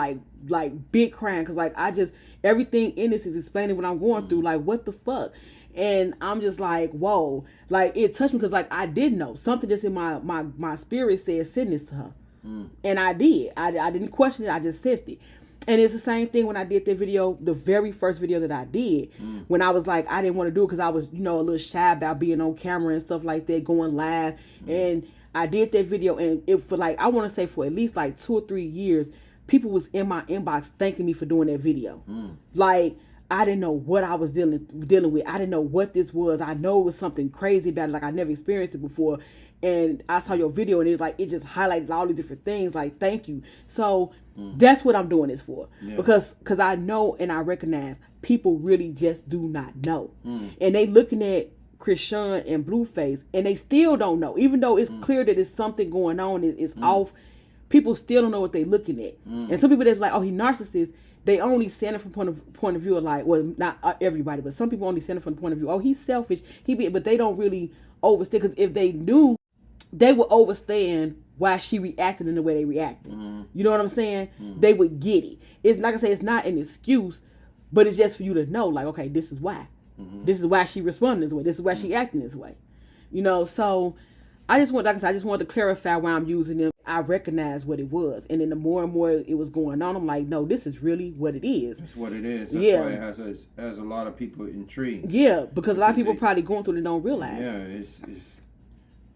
[SPEAKER 2] big crying, because everything in this is explaining what I'm going through. What the fuck? And I'm just whoa, it touched me, because I didn't know something just in my spirit said send this to her. And I did. I didn't question it. I just sent it. And it's the same thing when I did that video, the very first video that I did, when I was I didn't want to do it because I was, a little shy about being on camera and stuff like that, going live. And I did that video, and it for I want to say for at least 2 or 3 years, people was in my inbox thanking me for doing that video. I didn't know what I was dealing with. I didn't know what this was. I know it was something crazy about it. I never experienced it before. And I saw your video, and it just highlighted all these different things. Thank you. So that's what I'm doing this for. Yeah. Because I know and I recognize people really just do not know. And they looking at Chrisean and Blueface, and they still don't know. Even though it's clear that there's something going on, it's off, people still don't know what they're looking at. And some people that's oh, he narcissist. They only stand it from point of view of well, not everybody, but some people only stand it from the point of view, oh, he's selfish, but they don't really overstand, because if they knew, they would overstand why she reacted in the way they reacted. You know what I'm saying? They would get it. It's not gonna say it's not an excuse, but it's just for you to know, okay, this is why. This is why she responded this way. This is why she acting this way. So I just wanted to clarify why I'm using them. I recognize what it was, and then the more and more it was going on, I'm like, no, this is really what it is.
[SPEAKER 3] That's what it is. That's why it has a lot of people intrigued.
[SPEAKER 2] Yeah, because a lot of people probably going through it and don't realize.
[SPEAKER 3] Yeah,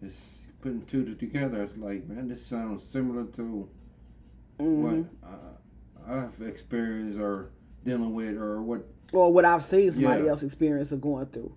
[SPEAKER 3] it's putting two together. It's man, this sounds similar to what I've experienced or dealing with, or what
[SPEAKER 2] I've seen somebody else experience or going through.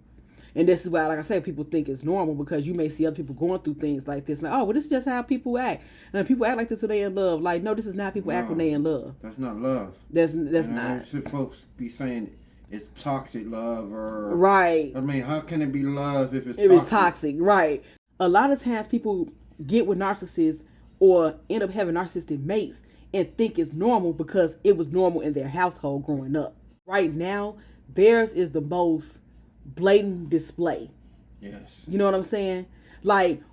[SPEAKER 2] And this is why, like I said, people think it's normal, because you may see other people going through things like this. Oh, well, this is just how people act. And people act like this when they're in love. No, this is not how people act when they're in love.
[SPEAKER 3] That's not love.
[SPEAKER 2] That's not.
[SPEAKER 3] Should folks be saying it's toxic love, or...
[SPEAKER 2] Right.
[SPEAKER 3] I mean, how can it be love if it's
[SPEAKER 2] toxic?
[SPEAKER 3] If
[SPEAKER 2] it's toxic, right. A lot of times people get with narcissists or end up having narcissistic mates and think it's normal because it was normal in their household growing up. Right now, theirs is the most blatant display.
[SPEAKER 3] Yes.
[SPEAKER 2] You know what I'm saying?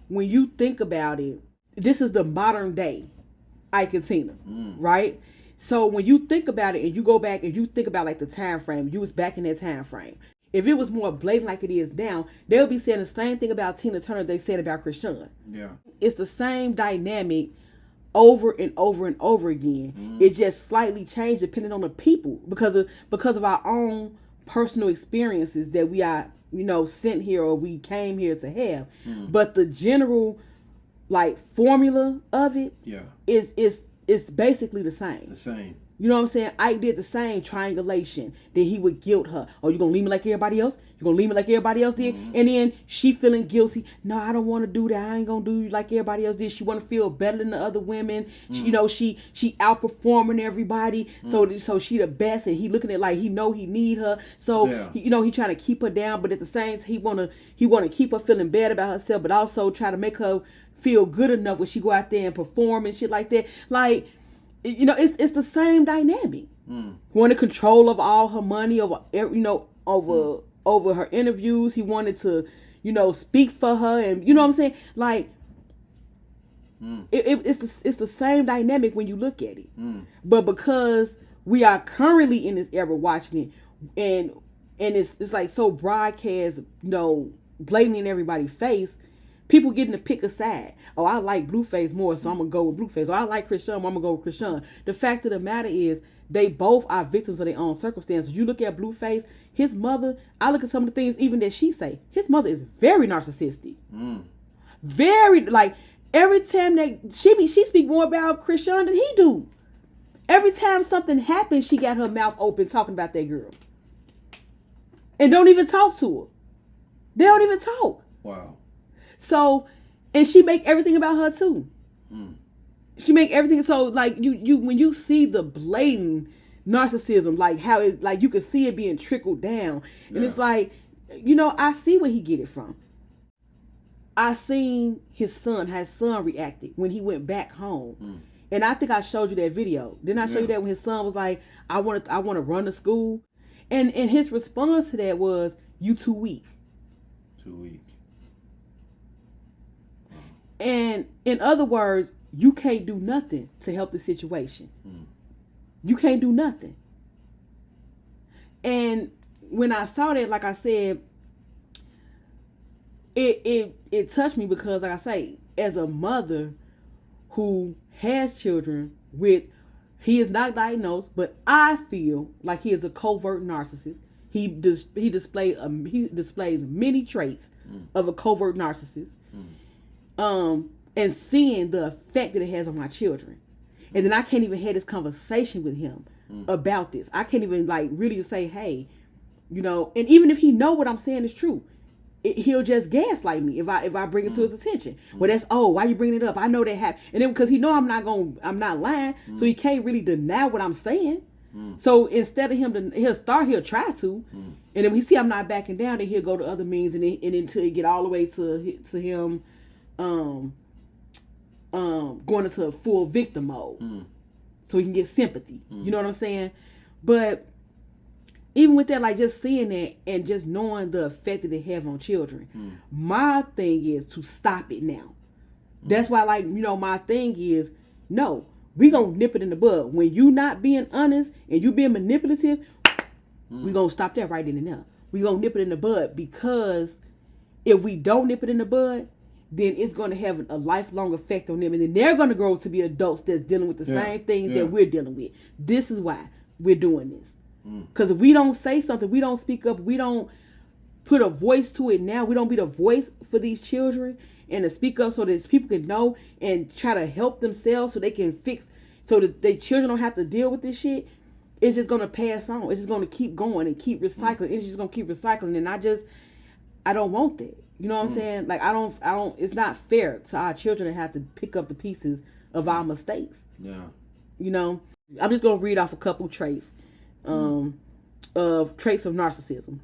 [SPEAKER 2] When you think about it, this is the modern day Ike and Tina, right? So when you think about it and you go back and you think about the time frame, you was back in that time frame. If it was more blatant like it is now, they'll be saying the same thing about Tina Turner they said about Chrisean.
[SPEAKER 3] Yeah.
[SPEAKER 2] It's the same dynamic over and over and over again. It just slightly changed depending on the people because of our own personal experiences that we are, sent here or we came here to have. But the general formula of it is basically the same.
[SPEAKER 3] The same.
[SPEAKER 2] You know what I'm saying? Ike did the same triangulation. Then he would guilt her. Oh, you gonna leave me like everybody else? You gonna leave me like everybody else did? And then she feeling guilty. No, I don't want to do that. I ain't gonna do you like everybody else did. She want to feel better than the other women. She outperforming everybody. So she the best, and he looking at he know he need her. So he trying to keep her down, but at the same time he wanna keep her feeling bad about herself, but also try to make her feel good enough when she go out there and perform and shit like that. It's the same dynamic. wanted control of all her money, over over her interviews. He wanted to, speak for her, and you know what I'm saying, like. It's the same dynamic when you look at it, but because we are currently in this era watching it, and it's like so broadcast, blatant in everybody's face. People getting to pick a side. Oh, I like Blueface more, so I'm gonna go with Blueface. Oh, I like Chrisean, I'm gonna go with Chrisean. The fact of the matter is, they both are victims of their own circumstances. You look at Blueface, his mother. I look at some of the things even that she say. His mother is very narcissistic, very like. Every time that she speak more about Chrisean than he do. Every time something happens, she got her mouth open talking about that girl. And don't even talk to her. They don't even talk.
[SPEAKER 3] Wow.
[SPEAKER 2] So, and she make everything about her too. She make everything so like you when you see the blatant narcissism, like how it's like you can see it being trickled down. And it's like, I see where he get it from. I seen how his son reacted when he went back home. And I think I showed you that video. Didn't I show you that when his son was like, I want to run to school? And his response to that was, you too weak.
[SPEAKER 3] Too weak.
[SPEAKER 2] And in other words, you can't do nothing to help the situation. You can't do nothing. And when I saw that, like I said, it touched me because, like I say, as a mother who has children he is not diagnosed, but I feel like he is a covert narcissist. He displays many traits of a covert narcissist, and seeing the effect that it has on my children, and then I can't even have this conversation with him about this. I can't even like really just say, hey, and even if he know what I'm saying is true. He'll just gaslight me if I bring it to his attention. Well, that's why you bringing it up? I know that happened, and then because he know I'm not lying, so he can't really deny what I'm saying. So instead of he'll try to, and then when he see I'm not backing down, then he'll go to other means, and until he get all the way to him, going into a full victim mode, so he can get sympathy. You know what I'm saying? But even with that, like just seeing that and just knowing the effect that it have on children, my thing is to stop it now. That's why, like, my thing is, no, we gonna nip it in the bud. When you not being honest and you being manipulative, we gonna stop that right in and there. We gonna nip it in the bud, because if we don't nip it in the bud, then it's gonna have a lifelong effect on them, and then they're gonna grow to be adults that's dealing with the same things that we're dealing with. This is why we're doing this. Because if we don't say something, we don't speak up, we don't put a voice to it now, we don't be the voice for these children and to speak up so that people can know and try to help themselves so they can fix, so that their children don't have to deal with this shit, it's just going to pass on. It's just going to keep going and keep recycling. It's just going to keep recycling. And I don't want that. You know what I'm saying? Like, I don't, it's not fair to our children to have to pick up the pieces of our mistakes.
[SPEAKER 3] Yeah.
[SPEAKER 2] I'm just going to read off a couple traits. Of traits of narcissism.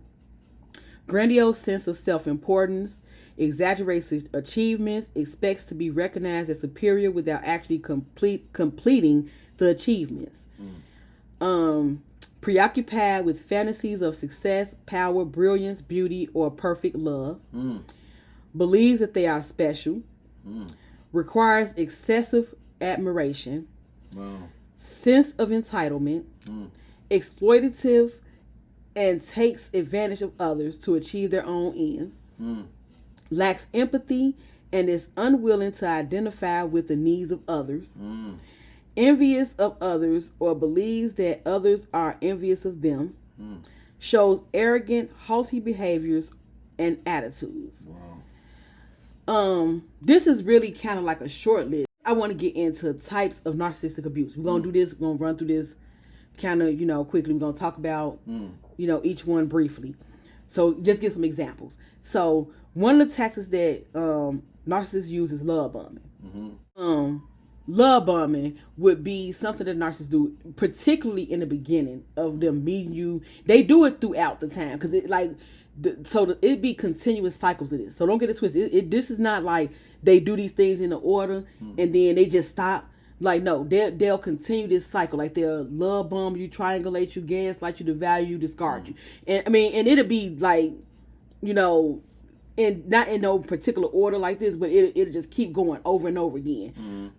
[SPEAKER 2] Grandiose sense of self-importance, exaggerates achievements, expects to be recognized as superior without actually completing the achievements. Preoccupied with fantasies of success, power, brilliance, beauty, or perfect love. Believes that they are special. Requires excessive admiration. Sense of entitlement. Exploitative and takes advantage of others to achieve their own ends. Lacks empathy and is unwilling to identify with the needs of others. Envious of others or believes that others are envious of them. Shows arrogant, haughty behaviors and attitudes. This is really kind of like a short list. I want to get into types of narcissistic abuse. We're going to do this. We're going to run through this kind of, quickly. We're going to talk about, each one briefly. So just give some examples. So one of the tactics that narcissists use is love bombing. Love bombing would be something that narcissists do, particularly in the beginning of them meeting you. They do it throughout the time because it'd be continuous cycles of this. So don't get it twisted. This is not like they do these things in the order and then they just stop. Like, no, they'll continue this cycle. Like, they'll love bomb you, triangulate you, gaslight you, devalue you, discard you. And I mean, and it'll be like, you know, not in no particular order like this, but it'll just keep going over and over again.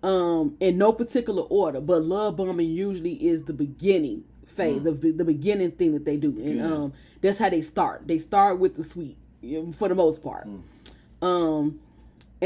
[SPEAKER 2] In no particular order. But love bombing usually is the beginning phase of the beginning thing that they do. And that's how they start. They start with the sweet, for the most part. And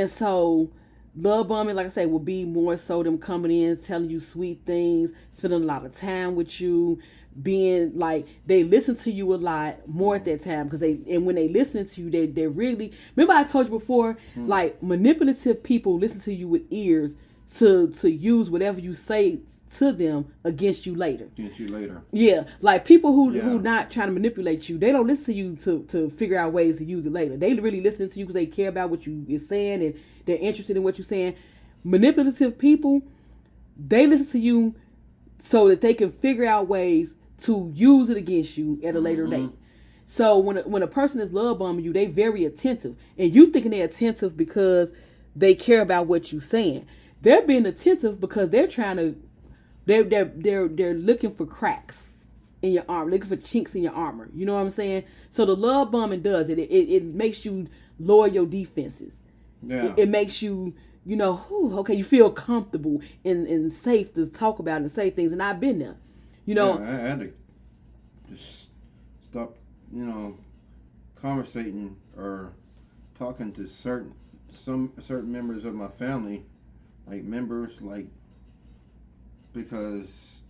[SPEAKER 2] so love bombing, like I say, will be more so them coming in, telling you sweet things, spending a lot of time with you, being like, they listen to you a lot more at that time, because when they listen to you, they really, remember I told you before, like, manipulative people listen to you with ears to use whatever you say to them against you later. Yeah, like people who not trying to manipulate you, they don't listen to you to figure out ways to use it later. They really listen to you because they care about what you're saying and they're interested in what you're saying. Manipulative people, they listen to you so that they can figure out ways to use it against you at a later date. So when a person is love bombing you, they very attentive, and you thinking they're attentive because they care about what you're saying. They're being attentive because they're trying to. They're looking for cracks in your armor, looking for chinks in your armor. You know what I'm saying? So the love bombing does it. It makes you lower your defenses. Yeah. It makes you, okay, you feel comfortable and safe to talk about and say things. And I've been there.
[SPEAKER 3] I had to just stop, conversating or talking to certain members of my family, because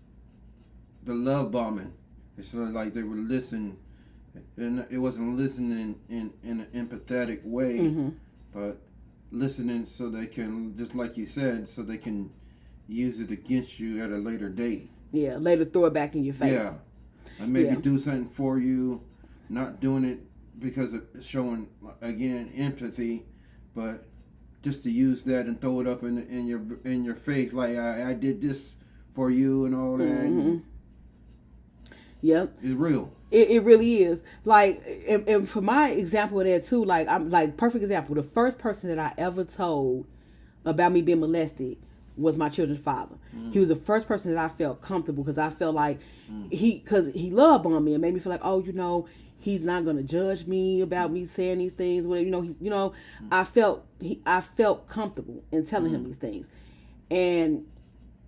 [SPEAKER 3] the love bombing, it's sort of like they were listening, and it wasn't listening in an empathetic way, but listening so they can, just like you said, so they can use it against you at a later date.
[SPEAKER 2] Yeah, later throw it back in your face.
[SPEAKER 3] Yeah, and maybe do something for you, not doing it because of showing, again, empathy, but just to use that and throw it up in your face, like I did this for you and all that.
[SPEAKER 2] Yep,
[SPEAKER 3] it's real.
[SPEAKER 2] It really is. Like, and for my example of that too, like, I'm like, perfect example. The first person that I ever told about me being molested was my children's father. He was the first person that I felt comfortable, because I felt like he loved on me and made me feel like, he's not gonna judge me about me saying these things. Whatever, I felt comfortable in telling him these things. And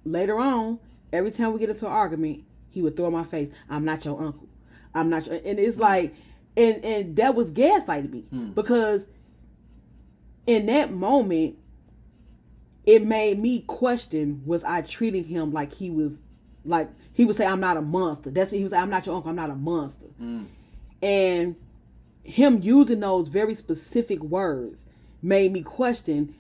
[SPEAKER 2] later on, every time we get into an argument, he would throw in my face, "I'm not your uncle. I'm not your," and it's like, and that was gaslighting me, because in that moment, it made me question, was I treating him like he was, like, he would say, "I'm not a monster." That's what he was like, "I'm not your uncle. I'm not a monster." And him using those very specific words made me question,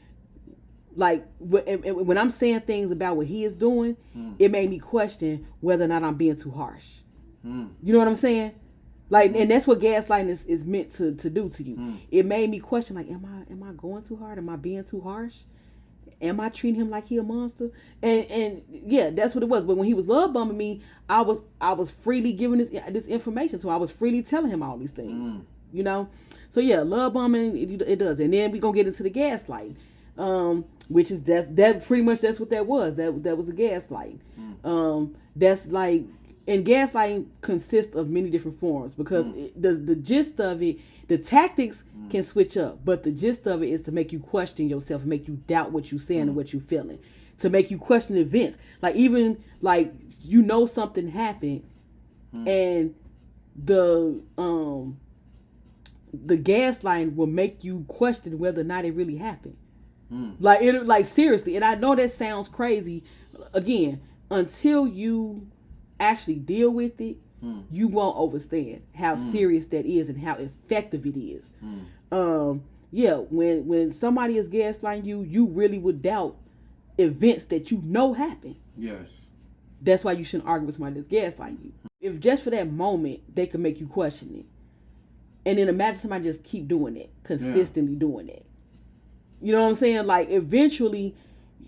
[SPEAKER 2] like, when I'm saying things about what he is doing, it made me question whether or not I'm being too harsh. You know what I'm saying? Like, and that's what gaslighting is meant to do to you. It made me question, like, am I going too hard? Am I being too harsh? Am I treating him like he a monster? And yeah, that's what it was. But when he was love bombing me, I was freely giving this information to him. I was freely telling him all these things. So yeah, love bombing, it does. And then we gonna get into the gaslighting, which is that pretty much that's what that was. That was the gaslighting. That's like, and gaslighting consists of many different forms, because the gist of it, the tactics can switch up, but the gist of it is to make you question yourself, make you doubt what you're saying and what you're feeling, to make you question events. Like, even like, something happened, and the gaslighting will make you question whether or not it really happened. Like seriously. And I know that sounds crazy. Again, until you actually deal with it, you won't understand how serious that is and how effective it is. When somebody is gaslighting you, you really would doubt events that happened.
[SPEAKER 3] Yes.
[SPEAKER 2] That's why you shouldn't argue with somebody that's gaslighting you. If just for that moment they can make you question it, and then imagine somebody just keep doing it, consistently doing it. You know what I'm saying? Like, eventually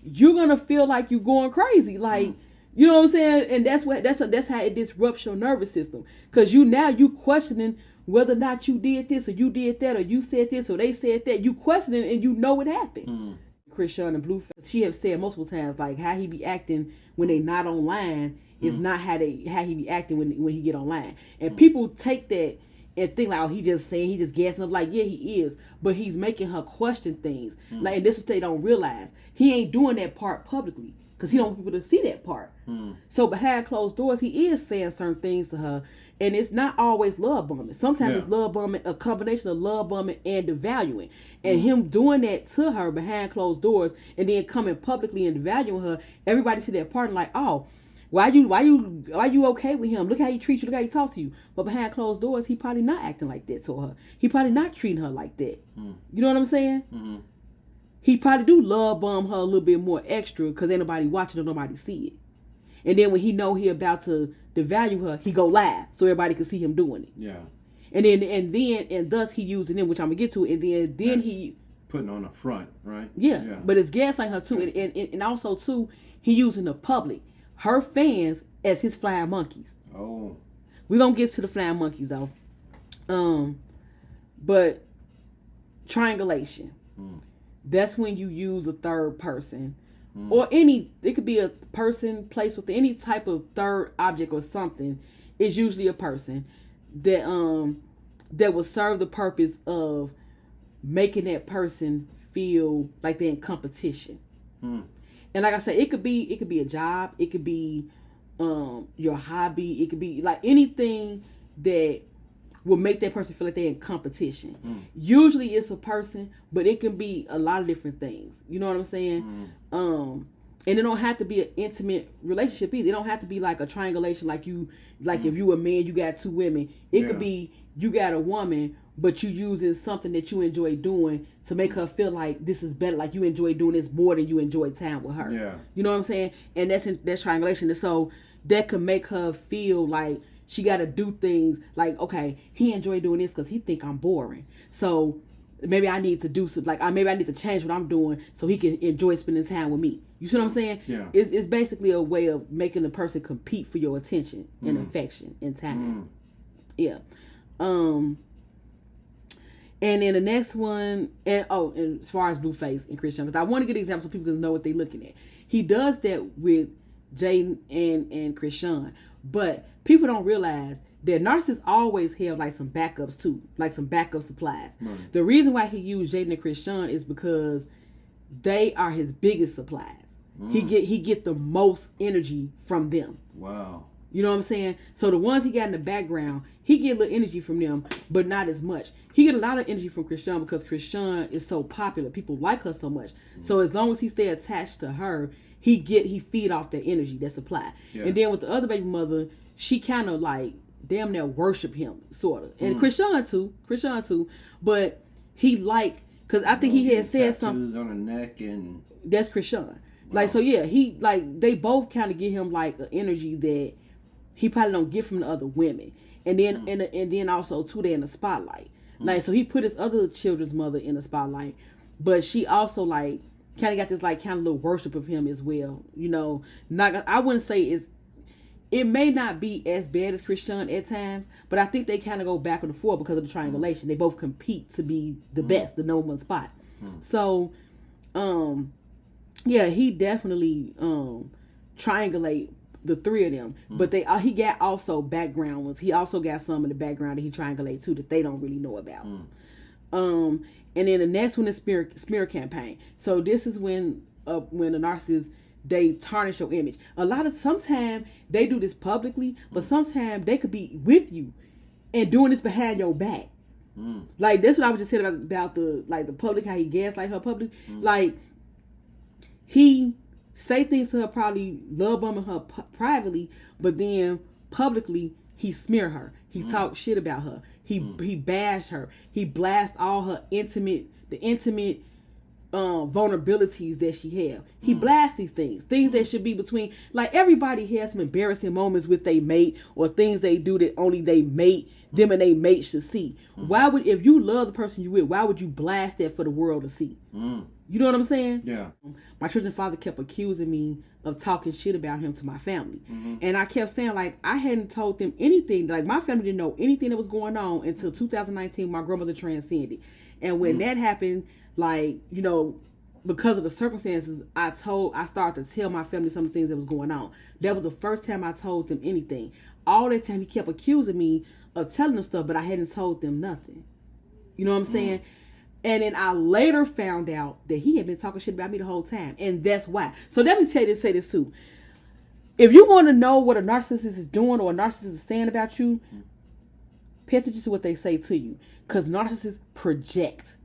[SPEAKER 2] you're gonna feel like you're going crazy. Like, you know what I'm saying? And that's how it disrupts your nervous system. Because you questioning whether or not you did this or you did that or you said this or they said that. You questioning and it happened. Chrisean and Blueface, she have said multiple times like how he be acting when they not online is not how he be acting when he get online. And people take that and think like, oh, he just gassing up. Like, yeah, he is, but he's making her question things. Like, and this is what they don't realize. He ain't doing that part publicly because he don't want people to see that part. So behind closed doors, he is saying certain things to her, and it's not always love bombing. Sometimes it's love bombing, a combination of love bombing and devaluing. And him doing that to her behind closed doors, and then coming publicly and devaluing her. Everybody see that part and like, oh, why you okay with him? Look how he treats you. Look how he talks to you. But behind closed doors, he probably not acting like that to her. He probably not treating her like that. You know what I'm saying? He probably do love bomb her a little bit more extra because ain't nobody watching or nobody see it. And then when he know he about to devalue her, he go live so everybody can see him doing it.
[SPEAKER 3] Yeah.
[SPEAKER 2] And thus he using them, which I'm gonna get to. And then
[SPEAKER 3] That's
[SPEAKER 2] he
[SPEAKER 3] putting on a front, right?
[SPEAKER 2] Yeah. But it's gaslighting her too, and also too, he using the public, her fans, as his flying monkeys.
[SPEAKER 3] Oh.
[SPEAKER 2] We gonna get to the flying monkeys though. But triangulation. That's when you use a third person. Or it could be a person, place with any type of third object or something. It's usually a person that will serve the purpose of making that person feel like they're in competition. And like I said, it could be a job, it could be your hobby, it could be like anything that will make that person feel like they're in competition. Usually it's a person, but it can be a lot of different things. You know what I'm saying? And it don't have to be an intimate relationship either. It don't have to be like a triangulation like if you a man, you got two women. It could be you got a woman, but you using something that you enjoy doing to make her feel like this is better, like you enjoy doing this more than you enjoy time with her.
[SPEAKER 3] Yeah.
[SPEAKER 2] You know what I'm saying? And that's triangulation. And so that could make her feel like she got to do things like, okay, he enjoy doing this because he think I'm boring. So maybe I need to do something. Like, maybe I need to change what I'm doing so he can enjoy spending time with me. You see what I'm saying?
[SPEAKER 3] Yeah.
[SPEAKER 2] It's basically a way of making the person compete for your attention and affection and time. Yeah. And then the next one, and as far as Blueface and Chrisean, because I want to get examples so people can know what they're looking at. He does that with Jaden and Chrisean, but people don't realize that narcissists always have like some backups too, like some backup supplies. Right. The reason why he used Jaden and Chrisean is because they are his biggest supplies. He get the most energy from them.
[SPEAKER 3] Wow.
[SPEAKER 2] You know what I'm saying? So the ones he got in the background, he get a little energy from them, but not as much. He get a lot of energy from Chrisean because Chrisean is so popular. People like her so much. So as long as he stay attached to her, he feed off that energy, that supply. Yeah. And then with the other baby mother, she kind of like damn near worship him, sort of. And Chrisean too. But he because I think he had said something
[SPEAKER 3] on the neck and
[SPEAKER 2] that's Chrisean. Like, so yeah, he like they both kind of give him like an energy that he probably don't get from the other women. And then and then also too, they in the spotlight. Like, so he put his other children's mother in the spotlight, but she also like kind of got this like kind of little worship of him as well. You know, I wouldn't say it may not be as bad as Chrisean at times, but I think they kind of go back and forth because of the triangulation. They both compete to be the best, the number one spot. So, yeah, he definitely triangulate the three of them, but he got also background ones. He also got some in the background that he triangulate too that they don't really know about. And then the next one is smear campaign. So this is when the narcissists, they tarnish your image. Sometimes they do this publicly, but sometimes they could be with you and doing this behind your back. Like that's what I was just saying about the public, how he gaslight her public. Like he say things to her, probably love bombing her privately, but then publicly he smear her. He talk shit about her. He bash her. He blast all her intimate vulnerabilities that she have. He blasts these things that should be between, like, everybody has some embarrassing moments with their mate or things they do that only them and they mate should see. Why would, if you love the person you with, why would you blast that for the world to see? You know what I'm saying?
[SPEAKER 3] Yeah.
[SPEAKER 2] My children father kept accusing me of talking shit about him to my family. And I kept saying, like, I hadn't told them anything. Like, my family didn't know anything that was going on until 2019, my grandmother transcended. And when that happened, like, you know, because of the circumstances, I started to tell my family some of the things that was going on. That was the first time I told them anything. All that time he kept accusing me of telling them stuff, but I hadn't told them nothing. You know what I'm saying? And then I later found out that he had been talking shit about me the whole time. And that's why. So let me say this too. If you want to know what a narcissist is doing or a narcissist is saying about you, pay attention to what they say to you. Because narcissists project.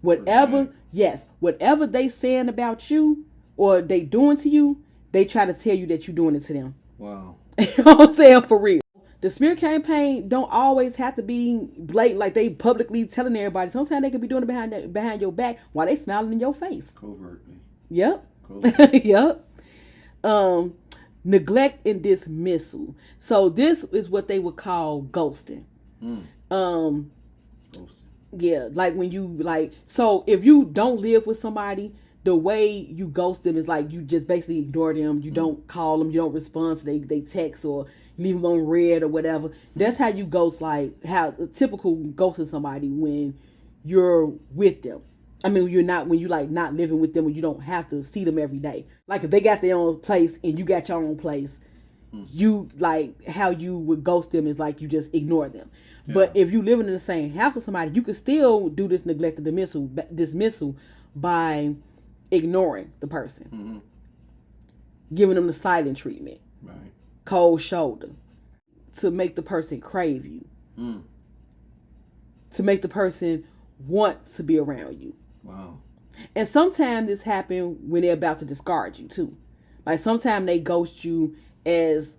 [SPEAKER 2] Whatever they saying about you or they doing to you, they try to tell you that you're doing it to them.
[SPEAKER 3] Wow.
[SPEAKER 2] You know what I'm saying? For real. The smear campaign don't always have to be blatant, like they publicly telling everybody. Sometimes they can be doing it behind your back while they smiling in your face.
[SPEAKER 3] Covertly.
[SPEAKER 2] Yep.
[SPEAKER 3] Covertly.
[SPEAKER 2] Yep. Neglect and dismissal. So this is what they would call ghosting. Ghosting. Yeah, like when you so if you don't live with somebody, the way you ghost them is like you just basically ignore them. You don't call them. You don't respond to they text or leave them on red or whatever. That's how you ghost, like how a typical ghosting somebody when you're with them. I mean, when you like not living with them, when you don't have to see them every day. Like if they got their own place and you got your own place, you like how you would ghost them is like you just ignore them. Yeah. But if you living in the same house with somebody, you can still do this neglect and dismissal by ignoring the person, giving them the silent treatment, right? Cold shoulder, to make the person crave you, to make the person want to be around you.
[SPEAKER 3] Wow. And
[SPEAKER 2] sometimes this happens when they're about to discard you too. Like sometimes they ghost you as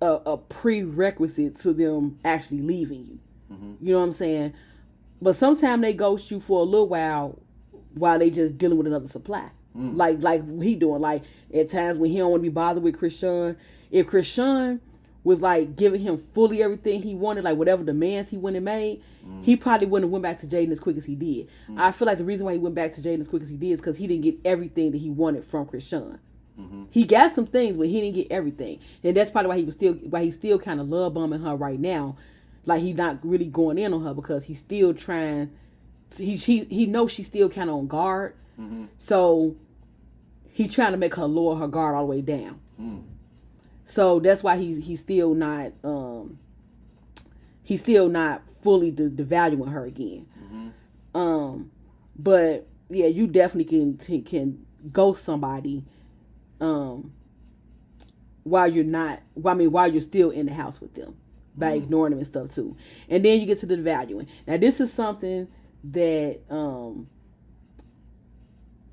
[SPEAKER 2] a prerequisite to them actually leaving you. You know what I'm saying? But sometimes they ghost you for a little while they just dealing with another supply. Like he doing. Like at times when he don't want to be bothered with Chrisean, if Chrisean was like giving him fully everything he wanted, like whatever demands he went and made, he probably wouldn't have went back to Jaden as quick as he did. I feel like the reason why he went back to Jaden as quick as he did is because he didn't get everything that he wanted from Chrisean. He got some things, but he didn't get everything, and that's probably why he's still kind of love bombing her right now. Like he's not really going in on her because he's still trying. He knows she's still kind of on guard, so he's trying to make her lower her guard all the way down. So that's why he's still not fully devaluing her again. But yeah, you definitely can ghost somebody while you're still in the house with them by ignoring them and stuff too. And then you get to the devaluing. Now this is something that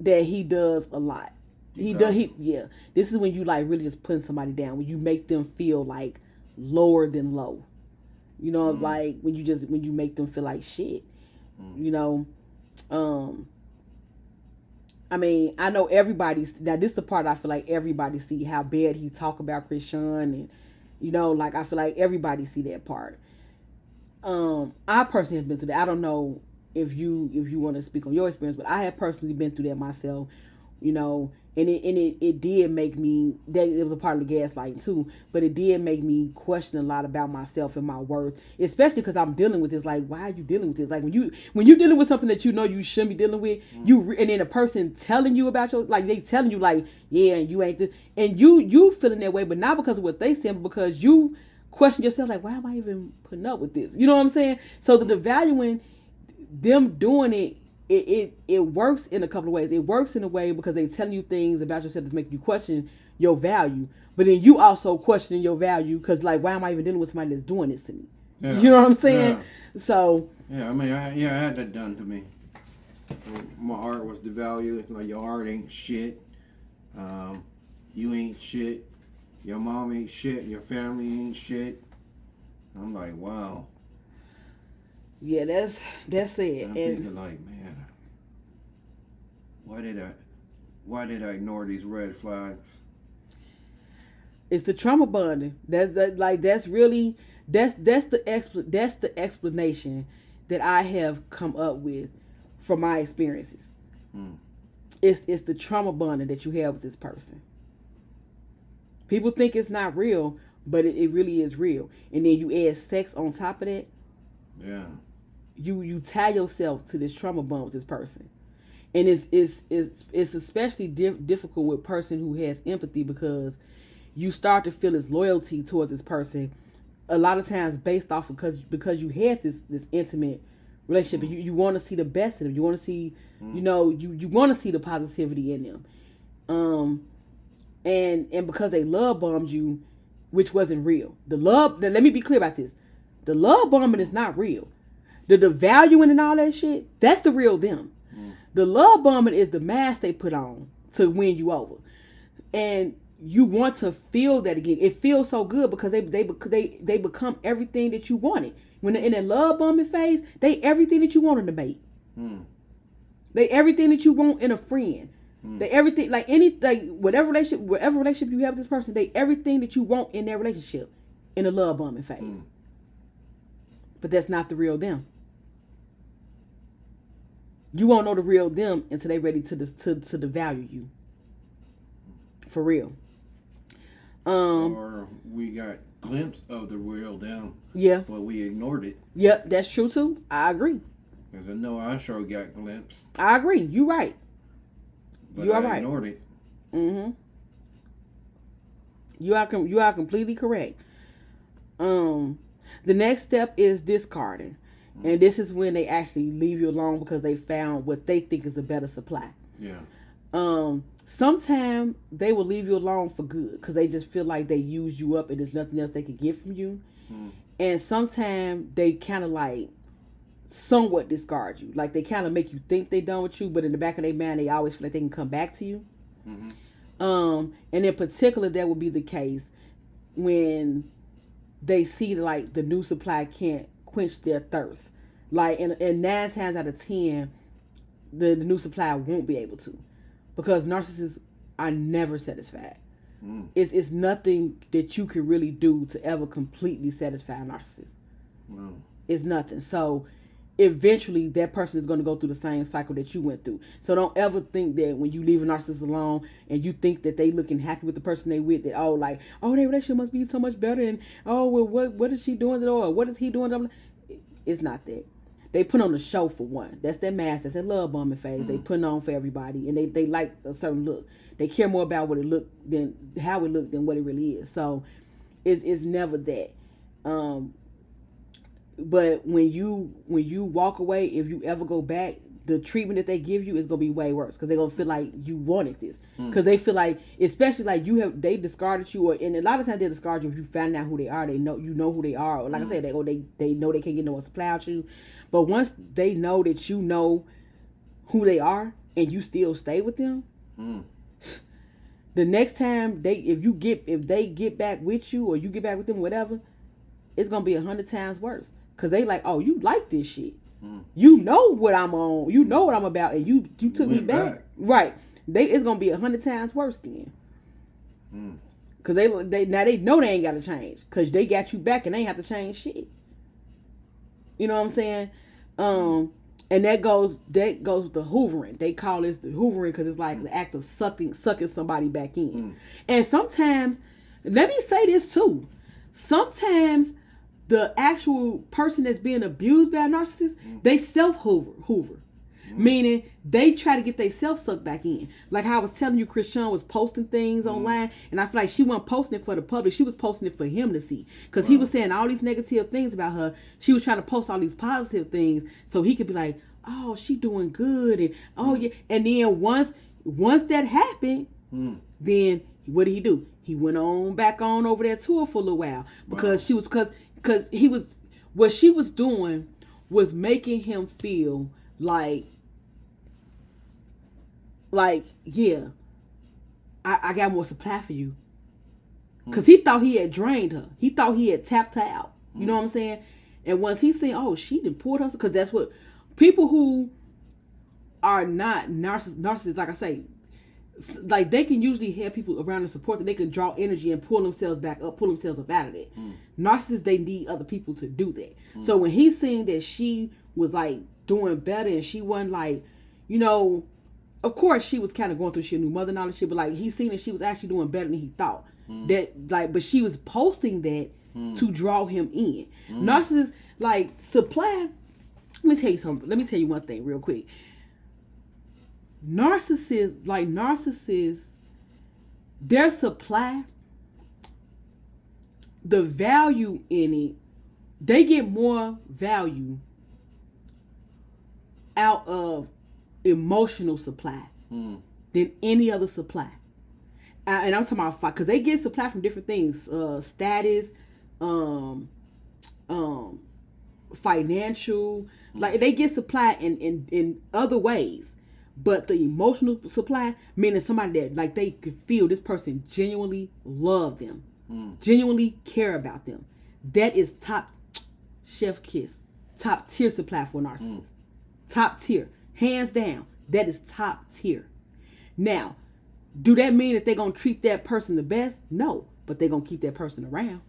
[SPEAKER 2] he does a lot. This is when you like really just putting somebody down, when you make them feel like lower than low. You know, like when you make them feel like shit. You know, I mean, I know everybody's now. This is the part I feel like everybody see how bad he talk about Chrisean, and you know, like I feel like everybody see that part. I personally have been through that. I don't know if you want to speak on your experience, but I have personally been through that myself. You know, and it did make me, that it was a part of the gaslighting too, but it did make me question a lot about myself and my worth, especially because I'm dealing with this. Like, why are you dealing with this? Like when you're dealing with something that you know you shouldn't be dealing with, and then a person telling you about your, like they telling you like, yeah, you ain't this, and you feeling that way, but not because of what they said, but because you question yourself, like, why am I even putting up with this? You know what I'm saying? So the devaluing, them doing it works in a couple of ways. It works in a way because they telling you things about yourself that's making you question your value, but then you also questioning your value because like, why am I even dealing with somebody that's doing this to me? Yeah. You know what I'm saying? Yeah. So
[SPEAKER 3] yeah, I mean, I had that done to me. My art was devalued. Like, your art ain't shit. You ain't shit. Your mom ain't shit. Your family ain't shit. I'm like, wow.
[SPEAKER 2] Yeah, that's it.
[SPEAKER 3] I'm thinking like, man, why did I ignore these red flags?
[SPEAKER 2] It's the trauma bonding. That's the explanation that I have come up with from my experiences. It's the trauma bonding that you have with this person. People think it's not real, but it really is real. And then you add sex on top of that.
[SPEAKER 3] Yeah.
[SPEAKER 2] You tie yourself to this trauma bond with this person. And it's especially difficult with a person who has empathy, because you start to feel his loyalty towards this person a lot of times based off of because you had this intimate relationship. You want to see the best in them. You want to see, you know, you want to see the positivity in them. And because they love bombed you, which wasn't real. Let me be clear about this. The love bombing is not real. The valuing and all that shit, that's the real them. The love bombing is the mask they put on to win you over. And you want to feel that again. It feels so good because they become everything that you wanted. When they're in that love bombing phase, they everything that you want in a mate. They everything that you want in a friend. They everything, like whatever relationship you have with this person, they everything that you want in their relationship in the love bombing phase. But that's not the real them. You won't know the real them until they're ready to devalue you. For real.
[SPEAKER 3] Or we got glimpse of the real them.
[SPEAKER 2] Yeah.
[SPEAKER 3] But we ignored it.
[SPEAKER 2] Yep, that's true too. I agree.
[SPEAKER 3] Because I know I sure got glimpse.
[SPEAKER 2] I agree. You right.
[SPEAKER 3] But
[SPEAKER 2] you are
[SPEAKER 3] I
[SPEAKER 2] right.
[SPEAKER 3] ignored it.
[SPEAKER 2] You are completely correct. The next step is discarding. And this is when they actually leave you alone because they found what they think is a better supply.
[SPEAKER 3] Yeah.
[SPEAKER 2] Sometimes they will leave you alone for good because they just feel like they used you up and there's nothing else they can get from you. And sometimes they kind of like somewhat discard you. Like they kind of make you think they done with you, but in the back of their mind, they always feel like they can come back to you. And in particular, that would be the case when they see like the new supply can't quench their thirst. Like, and 9 times out of 10, the new supply won't be able to, because narcissists are never satisfied. It's nothing that you can really do to ever completely satisfy a narcissist.
[SPEAKER 3] Wow.
[SPEAKER 2] It's nothing. So eventually that person is going to go through the same cycle that you went through. So don't ever think that when you leave a narcissist alone and you think that they looking happy with the person they with, that their relationship must be so much better, and what is she doing, or what is he doing? It's not that. They put on a show for one. That's their mask. That's their love bombing phase. They put on for everybody, and they like a certain look. They care more about what it looked than how it looked than what it really is. So it's never that. But when you walk away, if you ever go back, the treatment that they give you is gonna be way worse, because they're gonna feel like you wanted this, because they feel like, especially like they discarded you, and a lot of times they discard you if you find out who they are. They know who they are, or like I said, they know they can't get no one to supply out you. But once they know that you know who they are and you still stay with them, the next time if they get back with you, or you get back with them, whatever, it's gonna be 100 times worse. Cause they like, oh, you like this shit. You know what I'm on. You know what I'm about, and you took me back. Right. It's gonna be 100 times worse then. Cause they know they ain't gotta change. Cause they got you back and they ain't have to change shit. You know what I'm saying? And that goes with the hoovering. They call this the hoovering because it's like the act of sucking somebody back in. And sometimes, let me say this too. Sometimes the actual person that's being abused by a narcissist, they self-hoover. Meaning they try to get themselves sucked back in. Like how I was telling you, Chrisean was posting things online, and I feel like she wasn't posting it for the public. She was posting it for him to see. Because he was saying all these negative things about her. She was trying to post all these positive things so he could be like, oh, she doing good. And oh, yeah. And then once that happened, then what did he do? He went back on over that tour for a little while. Because what she was doing was making him feel like, yeah, I got more supply for you. Because he thought he had drained her. He thought he had tapped her out. You know what I'm saying? And once he seen, oh, she done poured her, because that's what people who are not narcissists, like I say, like they can usually have people around to support them. They can draw energy and pull themselves back up, pull themselves up out of it. Narcissists, they need other people to do that. So when he seen that she was like doing better, and she wasn't like, you know, of course she was kind of going through shit, new mother and all this shit, but like he seen that she was actually doing better than he thought. That like, but she was posting that to draw him in. Narcissists like supply. Let me tell you something. Let me tell you one thing real quick. narcissists, their supply, the value in it, they get more value out of emotional supply than any other supply. And I'm talking about, because they get supply from different things, status, financial, like they get supply in other ways. But the emotional supply, meaning somebody that like they could feel this person genuinely love them, genuinely care about them. That is top chef kiss, top tier supply for narcissists. Top tier, hands down. That is top tier. Now, do that mean that they're gonna treat that person the best? No, but they're gonna keep that person around.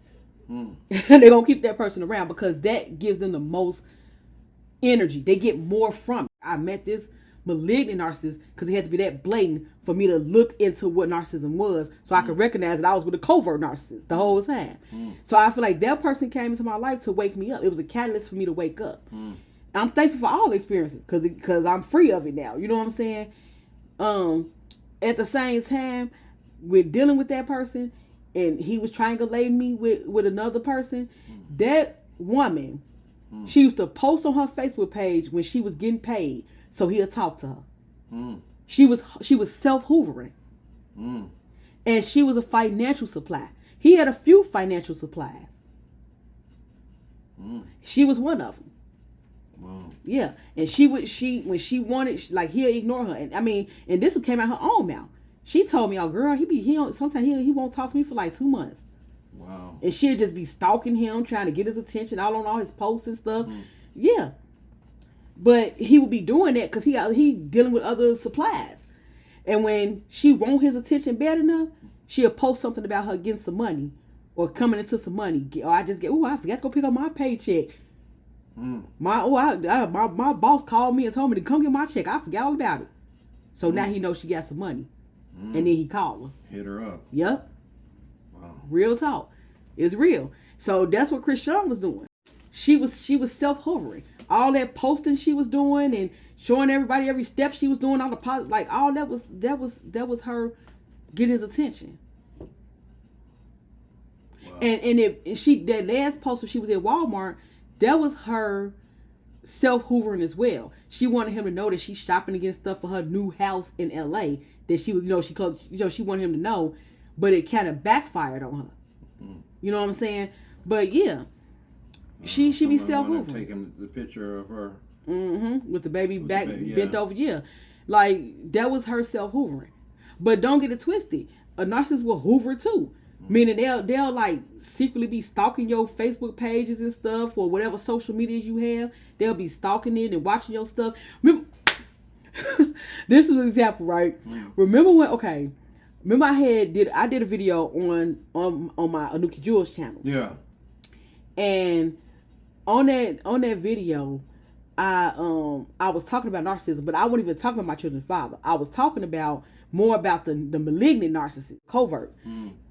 [SPEAKER 2] They're gonna keep that person around because that gives them the most energy. They get more from it. I met this malignant narcissist because he had to be that blatant for me to look into what narcissism was, so I could recognize that I was with a covert narcissist the whole time. So I feel like that person came into my life to wake me up. It was a catalyst for me to wake up. I'm thankful for all experiences because I'm free of it now. You know what I'm saying? At the same time, with dealing with that person, and he was triangulating me with another person, that woman, she used to post on her Facebook page when she was getting paid, so he'll talk to her. She was self-hoovering. And she was a financial supply. He had a few financial supplies. She was one of them.
[SPEAKER 3] Wow.
[SPEAKER 2] Yeah, and when she wanted, like, he'll ignore her, and I mean, and this came out her own mouth. She told me, "Oh, girl, sometimes he won't talk to me for like 2 months."
[SPEAKER 3] Wow.
[SPEAKER 2] And she'll just be stalking him, trying to get his attention, all on all his posts and stuff. Yeah, but he would be doing that because he dealing with other supplies, and when she want his attention bad enough, she'll post something about her getting some money or coming into some money, or I forgot to go pick up my paycheck. My boss called me and told me to come get my check. I forgot all about it. So now he knows she got some money. And then he called her.
[SPEAKER 3] Hit her up.
[SPEAKER 2] Yep.
[SPEAKER 3] Wow.
[SPEAKER 2] Real talk. It's real. So that's what Chrisean was doing. She was self-hovering. All that posting she was doing and showing everybody every step she was doing, all the like all that was her getting his attention. Wow. And that last post when she was at Walmart, that was her self-hoovering as well. She wanted him to know that she's shopping to get stuff for her new house in LA. That she was, she wanted him to know, but it kind of backfired on her. You know what I'm saying? But yeah, she be self-hoovering.
[SPEAKER 3] Taking the picture of her.
[SPEAKER 2] With the baby bent over. Yeah, like that was her self-hoovering. But don't get it twisted. A narcissist will hoover too. Meaning they'll like secretly be stalking your Facebook pages and stuff or whatever social medias you have. They'll be stalking it and watching your stuff. Remember, this is an example, right? Remember I did a video on my Anuki Jewels channel.
[SPEAKER 3] Yeah.
[SPEAKER 2] And on that video, I was talking about narcissism, but I wasn't even talking about my children's father. I was talking more about the malignant narcissist, covert.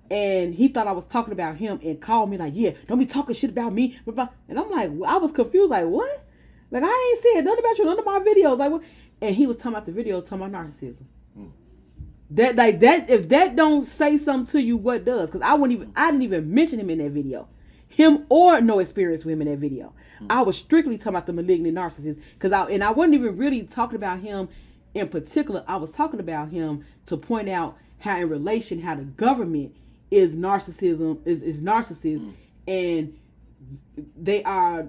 [SPEAKER 2] And he thought I was talking about him and called me like, yeah, don't be talking shit about me. And I'm like, I was confused, like, what? Like, I ain't said nothing about you, none of my videos. Like, what? And he was talking about the video, talking about narcissism. That if that don't say something to you, what does? Because I didn't even mention him in that video. Him or no experience with him in that video. I was strictly talking about the malignant narcissist. And I wasn't even really talking about him in particular. I was talking about him to point out how the government is narcissism, is narcissists, and they are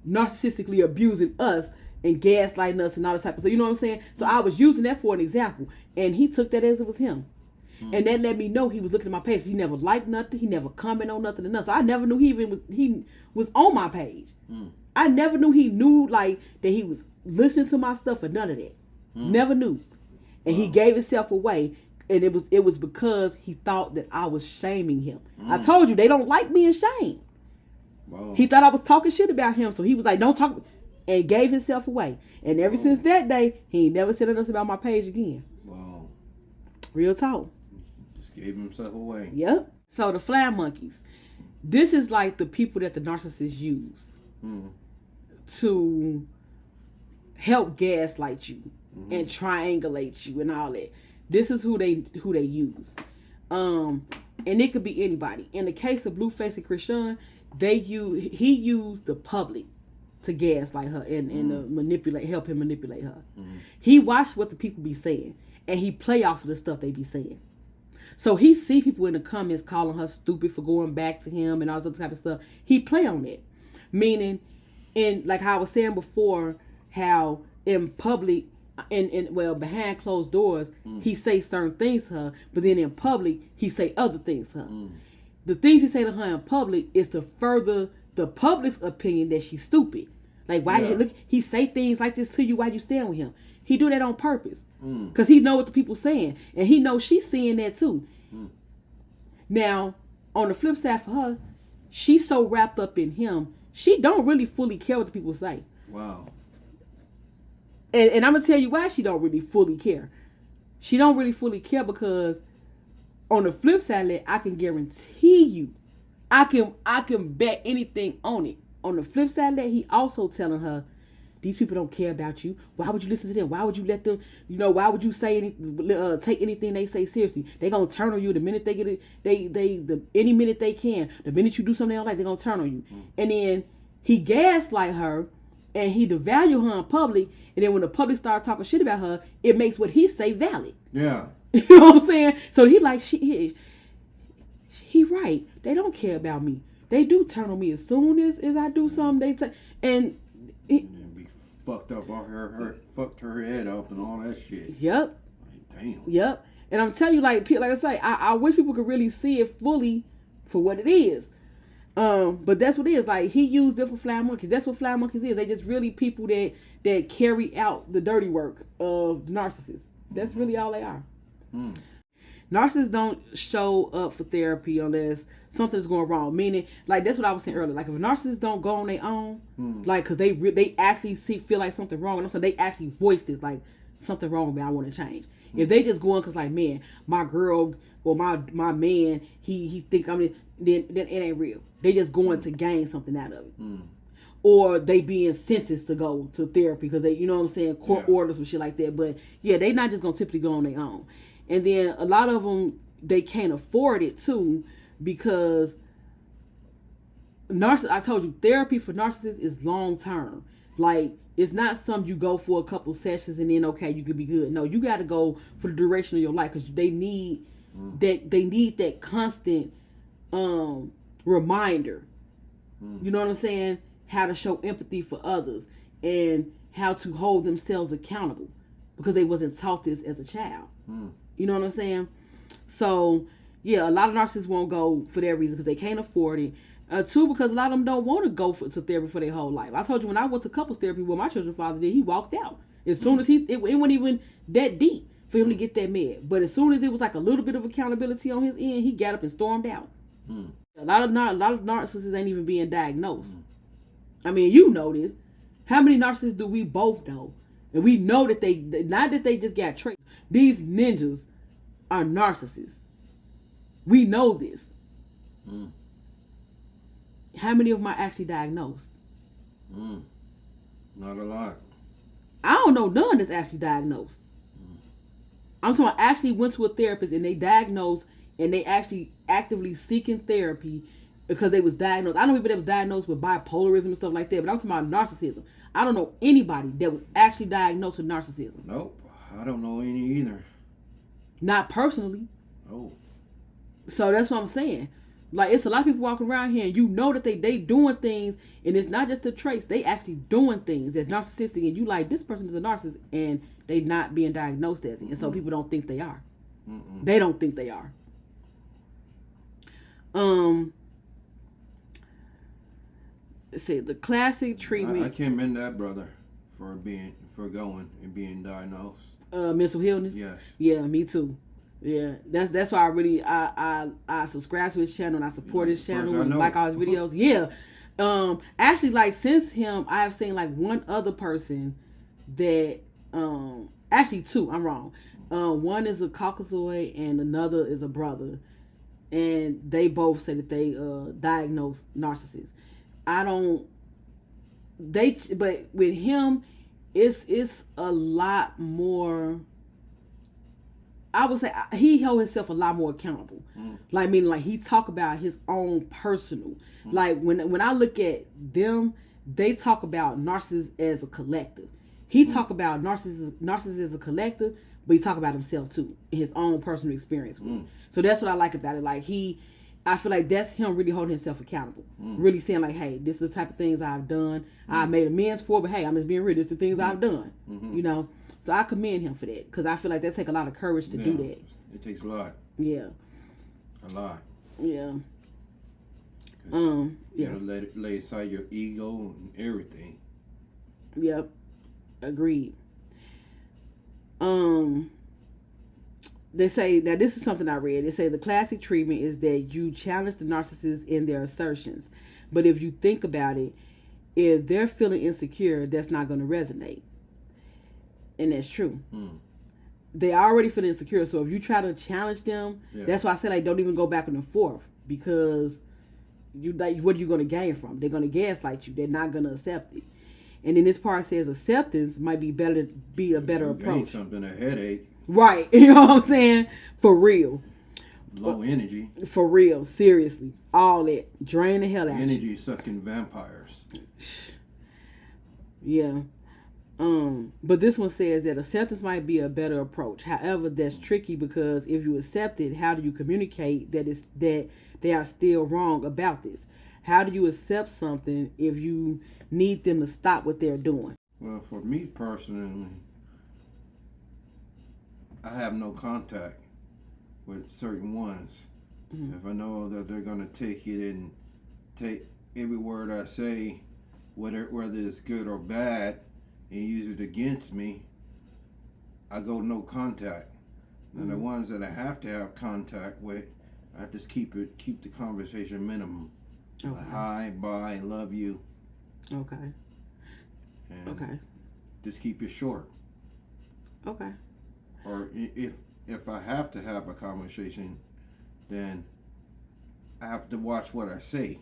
[SPEAKER 2] narcissistically abusing us and gaslighting us and all that type of stuff. You know what I'm saying? So I was using that for an example, and he took that as it was him. And that let me know he was looking at my page. He never liked nothing. He never commented on nothing enough. So I never knew he was on my page. I never knew he knew like that he was listening to my stuff or none of that. Never knew. And he gave himself away. And it was because he thought that I was shaming him. I told you they don't like being shamed. Wow. He thought I was talking shit about him, so he was like, "Don't talk," and gave himself away. And ever since that day, he ain't never said anything about my page again. Wow. Real talk.
[SPEAKER 3] Just gave himself away.
[SPEAKER 2] Yep. So the fly monkeys, this is like the people that the narcissists use to help gaslight you. and triangulate you and all that. This is who they use. And it could be anybody. In the case of Blueface and Chrisean, he used the public to gaslight her and to help him manipulate her. He watched what the people be saying, and he play off of the stuff they be saying. So he see people in the comments calling her stupid for going back to him and all this other type of stuff. He play on it. Meaning, in like how I was saying before, how in public, behind closed doors, he say certain things to her, but then in public, he say other things to her. The things he say to her in public is to further the public's opinion that she's stupid. Like, why he say things like this to you while you stand with him? He do that on purpose. Because he know what the people saying. And he knows she's seeing that too. Now, on the flip side for her, she's so wrapped up in him, she don't really fully care what the people say.
[SPEAKER 3] Wow.
[SPEAKER 2] And I'm going to tell you why she don't really fully care. She don't really fully care because on the flip side, I can guarantee you, I can bet anything on it. On the flip side, he also telling her, these people don't care about you. Why would you listen to them? Why would you let them, why would you say take anything they say seriously? They gonna turn on you the minute they get it. Any minute they can. The minute you do something they don't like, they gonna turn on you. And then he gaslight her, and he devalue her in public. And then when the public start talking shit about her, it makes what he say valid.
[SPEAKER 3] Yeah.
[SPEAKER 2] You know what I'm saying? So he like he right. They don't care about me. They do turn on me as soon as I do something. And
[SPEAKER 3] be fucked up on her fucked her head up and all that shit.
[SPEAKER 2] Yep.
[SPEAKER 3] Like, damn.
[SPEAKER 2] Yep. And I'm telling you, like I say, I wish people could really see it fully for what it is. But that's what it is. Like, he used them for flying monkeys. That's what flying monkeys is. They just really people that carry out the dirty work of narcissists. That's really all they are. Narcissists don't show up for therapy unless something's going wrong. Meaning, like, that's what I was saying earlier. Like, if a narcissist don't go on their own, like, because they actually feel like something wrong, and so they actually voice this, like, something wrong with me, I want to change. If they just go on because, like, man, my girl or my man, he thinks I'm, then it ain't real. They just going to gain something out of it. Or they being sentenced to go to therapy because they, you know what I'm saying, court orders and shit like that. But yeah, they not just gonna typically go on their own. And then a lot of them, they can't afford it too, because I told you, therapy for narcissists is long term. Like, it's not something you go for a couple sessions and then okay, you could be good. No, you got to go for the duration of your life, because they need that. They need that constant reminder. You know what I'm saying? How to show empathy for others and how to hold themselves accountable, because they wasn't taught this as a child. You know what I'm saying? So yeah, a lot of narcissists won't go for that reason, because they can't afford it. Two, because a lot of them don't want to go to therapy for their whole life. I told you, when I went to couples therapy, what my children's father did, he walked out as soon as it wasn't even that deep for him to get that med. But as soon as it was like a little bit of accountability on his end, he got up and stormed out. A lot of narcissists ain't even being diagnosed. I mean, you know this. How many narcissists do we both know? And we know that they, not that they just got traits. These ninjas are narcissists. We know this. How many of them are actually diagnosed?
[SPEAKER 3] Not a lot.
[SPEAKER 2] I don't know none that's actually diagnosed. I'm talking about actually went to a therapist and they diagnosed, and they actually actively seeking therapy because they was diagnosed. I know people that was diagnosed with bipolarism and stuff like that, but I'm talking about narcissism. I don't know anybody that was actually diagnosed with narcissism.
[SPEAKER 3] Nope. I don't know any either.
[SPEAKER 2] Not personally.
[SPEAKER 3] Oh.
[SPEAKER 2] So that's what I'm saying. Like, it's a lot of people walking around here, and you know that they doing things, and it's not just the traits. They actually doing things that's narcissistic, and you like, this person is a narcissist, and they not being diagnosed as it. And so people don't think they are. They don't think they are. Let's see, the classic treatment.
[SPEAKER 3] I can't mend that brother for going and being diagnosed.
[SPEAKER 2] Mental illness.
[SPEAKER 3] Yes.
[SPEAKER 2] Yeah, me too. Yeah, that's why I really I subscribe to his channel and I support his channel and like all his videos. Yeah. Actually, like, since him, I have seen like one other person that actually two. I'm wrong. One is a Caucasoid and another is a brother, and they both say that they diagnosed narcissists. But with him, it's a lot more. I would say he held himself a lot more accountable. Like, meaning, like, he talk about his own personal. Like, when I look at them, they talk about Narcissus as a collective. He talk about Narcissus as a collective, but he talk about himself too, in his own personal experience. So that's what I like about it. Like, I feel like that's him really holding himself accountable. Really saying, like, hey, this is the type of things I've done. I've made amends for, but hey, I'm just being real. This is the things I've done. You know? So I commend him for that, because I feel like that take a lot of courage to do that.
[SPEAKER 3] It takes a lot.
[SPEAKER 2] Yeah.
[SPEAKER 3] A lot.
[SPEAKER 2] Yeah.
[SPEAKER 3] You know, lay aside your ego and everything.
[SPEAKER 2] Yep. Agreed. They say that this is something I read. They say the classic treatment is that you challenge the narcissist in their assertions. But if you think about it, if they're feeling insecure, that's not going to resonate. And that's true. They already feel insecure. So if you try to challenge them, that's why I say, like, don't even go back and forth, because you, like, what are you going to gain from it? They're going to gaslight you. They're not going to accept it. And then this part says acceptance might be a better approach.
[SPEAKER 3] Something, a headache.
[SPEAKER 2] Right. You know what I'm saying? For real.
[SPEAKER 3] Low energy.
[SPEAKER 2] For real. Seriously. All that. Drain the hell out of you.
[SPEAKER 3] Energy sucking vampires.
[SPEAKER 2] Yeah. But this one says that acceptance might be a better approach. However, that's tricky, because if you accept it, how do you communicate that they are still wrong about this? How do you accept something if you need them to stop what they're doing?
[SPEAKER 3] Well, for me personally, I have no contact with certain ones. If I know that they're going to take it and take every word I say, whether it's good or bad, and use it against me, I go no contact. And the ones that I have to have contact with, I just keep the conversation minimum.
[SPEAKER 2] Okay.
[SPEAKER 3] Like, hi, bye, love you.
[SPEAKER 2] Okay.
[SPEAKER 3] And just keep it short.
[SPEAKER 2] Okay.
[SPEAKER 3] Or if I have to have a conversation, then I have to watch what I say.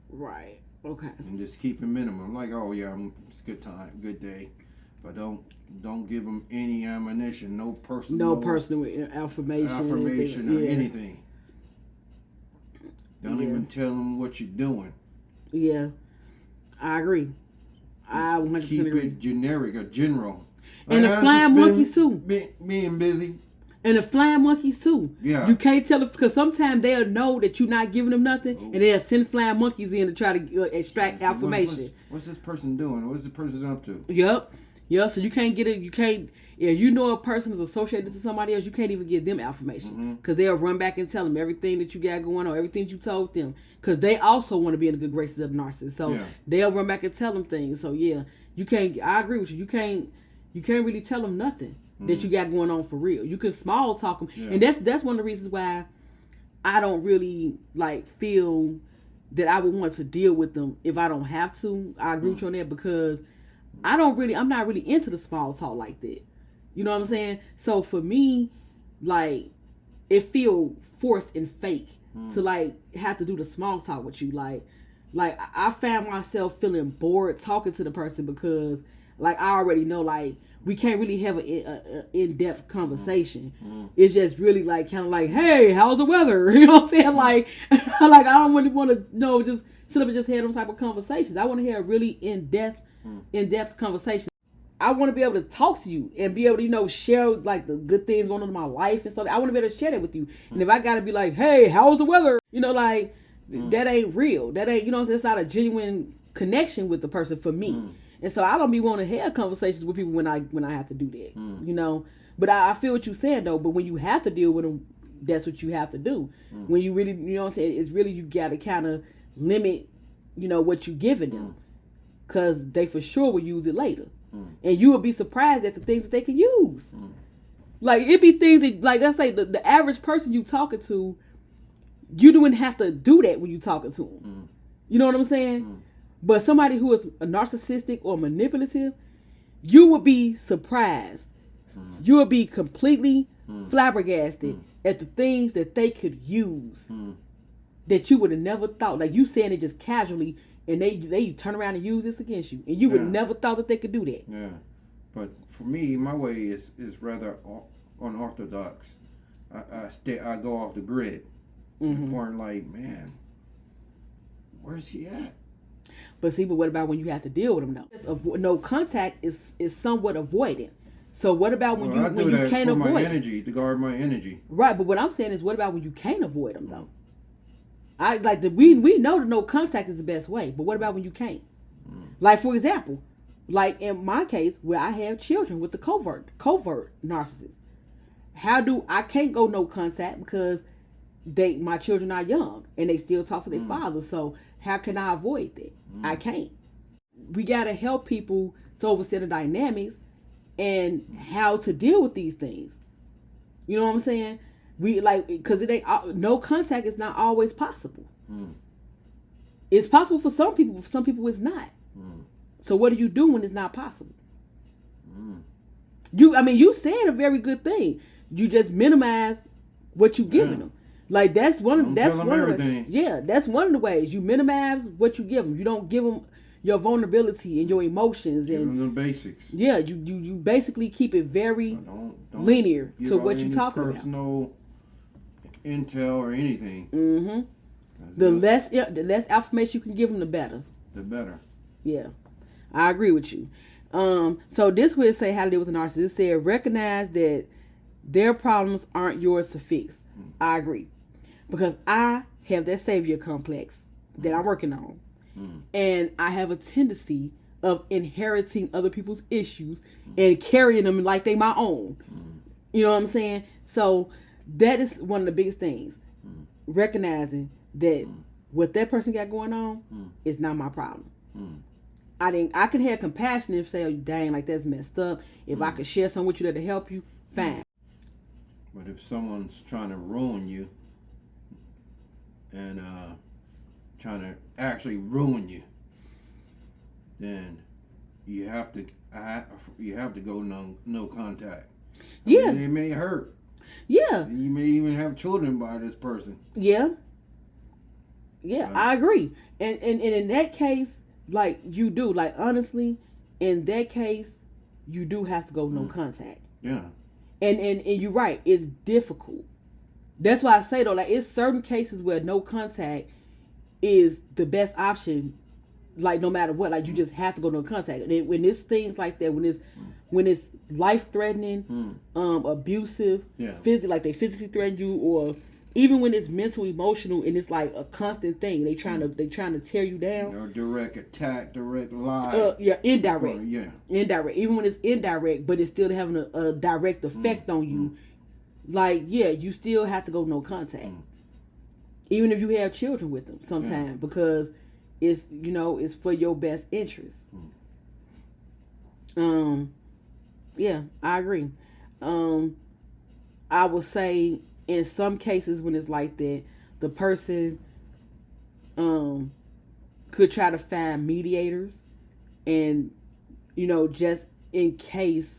[SPEAKER 2] Right. Okay.
[SPEAKER 3] And just keep it minimum. Like, oh yeah, it's a good time, good day, but don't give them any ammunition, no personal affirmation or anything. Don't even tell them what you're doing.
[SPEAKER 2] Yeah, I agree. I 100%
[SPEAKER 3] keep
[SPEAKER 2] agree.
[SPEAKER 3] It generic or general.
[SPEAKER 2] And the flying monkeys too.
[SPEAKER 3] Being busy.
[SPEAKER 2] And the flying monkeys too.
[SPEAKER 3] Yeah.
[SPEAKER 2] You can't tell it, because sometimes they'll know that you're not giving them nothing, and they'll send flying monkeys in to try to extract affirmation.
[SPEAKER 3] What's this person doing? What's the person up to?
[SPEAKER 2] Yep. So you can't get it. You can't. If you know a person is associated to somebody else, you can't even give them affirmation, because they'll run back and tell them everything that you got going on, everything you told them, because they also want to be in the good graces of the narcissist. So they'll run back and tell them things. So yeah, you can't. I agree with you. You can't really tell them nothing that you got going on for real. You can small talk them, and that's one of the reasons why I don't really feel that I would want to deal with them if I don't have to. I agree with you on that, because I'm not really into the small talk like that. You know what I'm saying? So for me, it feel forced and fake to have to do the small talk with you. Like I found myself feeling bored talking to the person, because I already know we can't really have an in-depth conversation. It's just really hey, how's the weather? You know what I'm saying? I don't really want to just sit up and just have them type of conversations. I want to have a really in-depth conversation. I want to be able to talk to you and be able to, share the good things going on in my life and stuff. I want to be able to share that with you. And if I got to be hey, how's the weather? That ain't real. That ain't, it's not a genuine connection with the person for me. And so I don't be wanting to have conversations with people when I have to do that, But I feel what you're saying, though. But when you have to deal with them, that's what you have to do. When you really, it's really, you got to kind of limit, what you're giving them. Because they for sure will use it later. And you will be surprised at the things that they can use. It be things that, let's say the average person you talking to, you don't have to do that when you talking to them. You know what I'm saying? But somebody who is a narcissistic or manipulative, you would be surprised. You would be completely flabbergasted at the things that they could use that you would have never thought. You saying it just casually, and they turn around and use this against you, and you would never thought that they could do that.
[SPEAKER 3] Yeah, but for me, my way is rather unorthodox. I go off the grid.
[SPEAKER 2] Mm-hmm.
[SPEAKER 3] Important, like, man, where's he at?
[SPEAKER 2] But what about when you have to deal with them though? No contact is somewhat avoidant. So what about when you can't avoid
[SPEAKER 3] my energy, to guard my energy?
[SPEAKER 2] Right, but what I'm saying is, what about when you can't avoid them though? We know that no contact is the best way, but what about when you can't? Like, for example, like in my case where I have children with the covert narcissist. I can't go no contact because my children are young and they still talk to their father. So how can I avoid that? I can't. We gotta help people to understand the dynamics and how to deal with these things. You know what I'm saying? Because no contact is not always possible. It's possible for some people. For some people, it's not. So what do you do when it's not possible? You said a very good thing. You just minimize what you giving them. Like that's one of the, that's one of the ways you minimize what you give them. You don't give them your vulnerability and your emotions
[SPEAKER 3] give
[SPEAKER 2] and
[SPEAKER 3] them the basics.
[SPEAKER 2] Yeah, you basically keep it very linear to what you're talking about.
[SPEAKER 3] Personal intel or anything.
[SPEAKER 2] Mm-hmm. The less information you can give them, the better.
[SPEAKER 3] The better.
[SPEAKER 2] Yeah, I agree with you. So this would say how to deal with a narcissist. It said recognize that their problems aren't yours to fix. I agree. Because I have that savior complex that I'm working on. And I have a tendency of inheriting other people's issues and carrying them like they my own. You know what I'm saying? So that is one of the biggest things. Recognizing that what that person got going on is not my problem. I can have compassion and say, oh, dang, like that's messed up. If I could share something with you that'll help you, fine.
[SPEAKER 3] But if someone's trying to ruin you and trying to actually ruin you, then you have to go no contact.
[SPEAKER 2] Yeah,
[SPEAKER 3] it may hurt.
[SPEAKER 2] Yeah,
[SPEAKER 3] you may even have children by this person.
[SPEAKER 2] Yeah, I agree. And in that case, like you do, like honestly, in that case, you do have to go no contact.
[SPEAKER 3] Yeah.
[SPEAKER 2] And you're right, it's difficult. That's why I say though, like it's certain cases where no contact is the best option. Like no matter what, like you just have to go no contact. And when it's things like that, when it's life threatening, abusive, like they physically threaten you, or even when it's mental, emotional, and it's like a constant thing, they trying to tear you down.
[SPEAKER 3] Or direct attack, direct lie.
[SPEAKER 2] Indirect. Indirect. Even when it's indirect, but it's still having a direct effect on you. Like, you still have to go no contact. Even if you have children with them sometimes, because it's, it's for your best interest. I agree. I would say in some cases when it's like that, the person could try to find mediators and, just in case.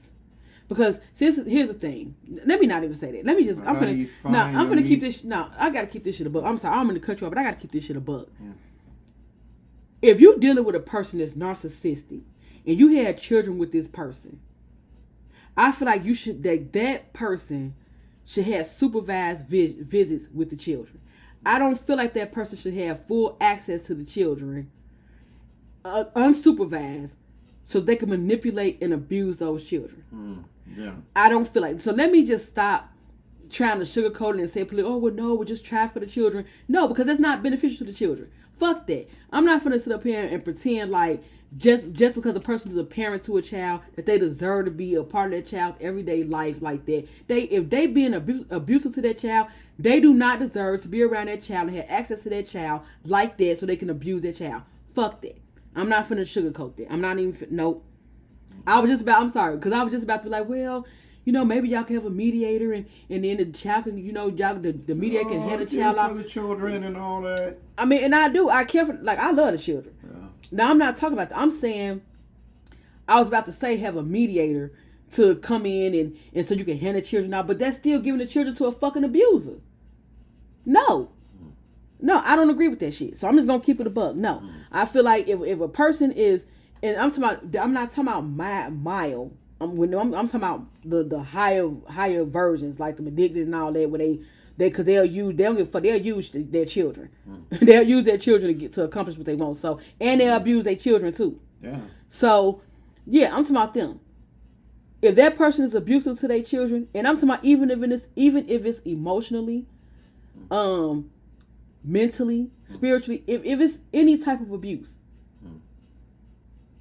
[SPEAKER 2] Because here's the thing. Let me not even say that. Let me just. I'm gonna keep this. No, I gotta keep this shit a buck. I'm sorry. I'm gonna cut you off, but I gotta keep this shit a buck. If you're dealing with a person that's narcissistic and you had children with this person, I feel like that person should have supervised visits with the children. I don't feel like that person should have full access to the children, unsupervised, so they can manipulate and abuse those children. I don't feel like. So let me just stop trying to sugarcoat it and say, oh, well, no, we'll just try for the children. No, because that's not beneficial to the children. Fuck that. I'm not going to sit up here and pretend like just because a person is a parent to a child that they deserve to be a part of their child's everyday life like that. If they being abusive to their child, they do not deserve to be around their child and have access to their child like that so they can abuse their child. Fuck that. I'm not finna sugarcoat that. I'm not even nope. I'm sorry, because I was just about to be like, well, maybe y'all can have a mediator and then the child can, y'all, the mediator can head the child out.
[SPEAKER 3] For the children and all that.
[SPEAKER 2] I mean, and I do. I care for, I love the children. Yeah. Now, I'm not talking about that. I'm saying, I was about to say have a mediator to come in and so you can hand the children out, but that's still giving the children to a fucking abuser. No. No, I don't agree with that shit. So I'm just gonna keep it a buck. No, I feel like if a person is, and I'm not talking about mild. I'm talking about the higher versions, like the addicted and all that, where because they don't give a fuck. They'll use their children. They'll use their children to accomplish what they want. So, and they'll abuse their children too.
[SPEAKER 3] Yeah.
[SPEAKER 2] So, yeah, I'm talking about them. If that person is abusive to their children, and I'm talking about even if it's emotionally, mentally, spiritually, if it's any type of abuse,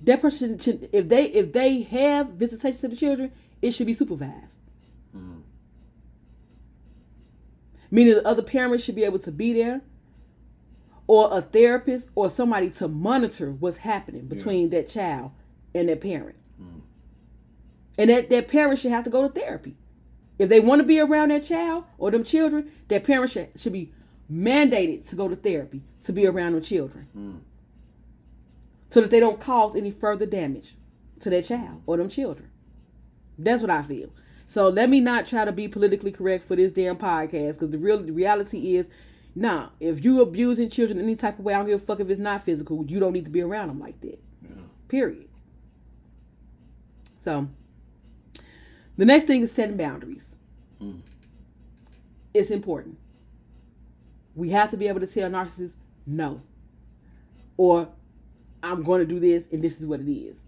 [SPEAKER 2] that person should, if they have visitation to the children, it should be supervised. Meaning the other parents should be able to be there, or a therapist or somebody to monitor what's happening between that child and that parent. And that parent should have to go to therapy. If they want to be around that child or them children, that parent should be mandated to go to therapy to be around them children. So that they don't cause any further damage to their child or them children. That's what I feel. So let me not try to be politically correct for this damn podcast, because the reality is, if you abusing children in any type of way, I don't give a fuck if it's not physical, you don't need to be around them like that. Yeah. Period. So the next thing is setting boundaries. It's important. We have to be able to tell narcissists no. Or I'm going to do this and this is what it is.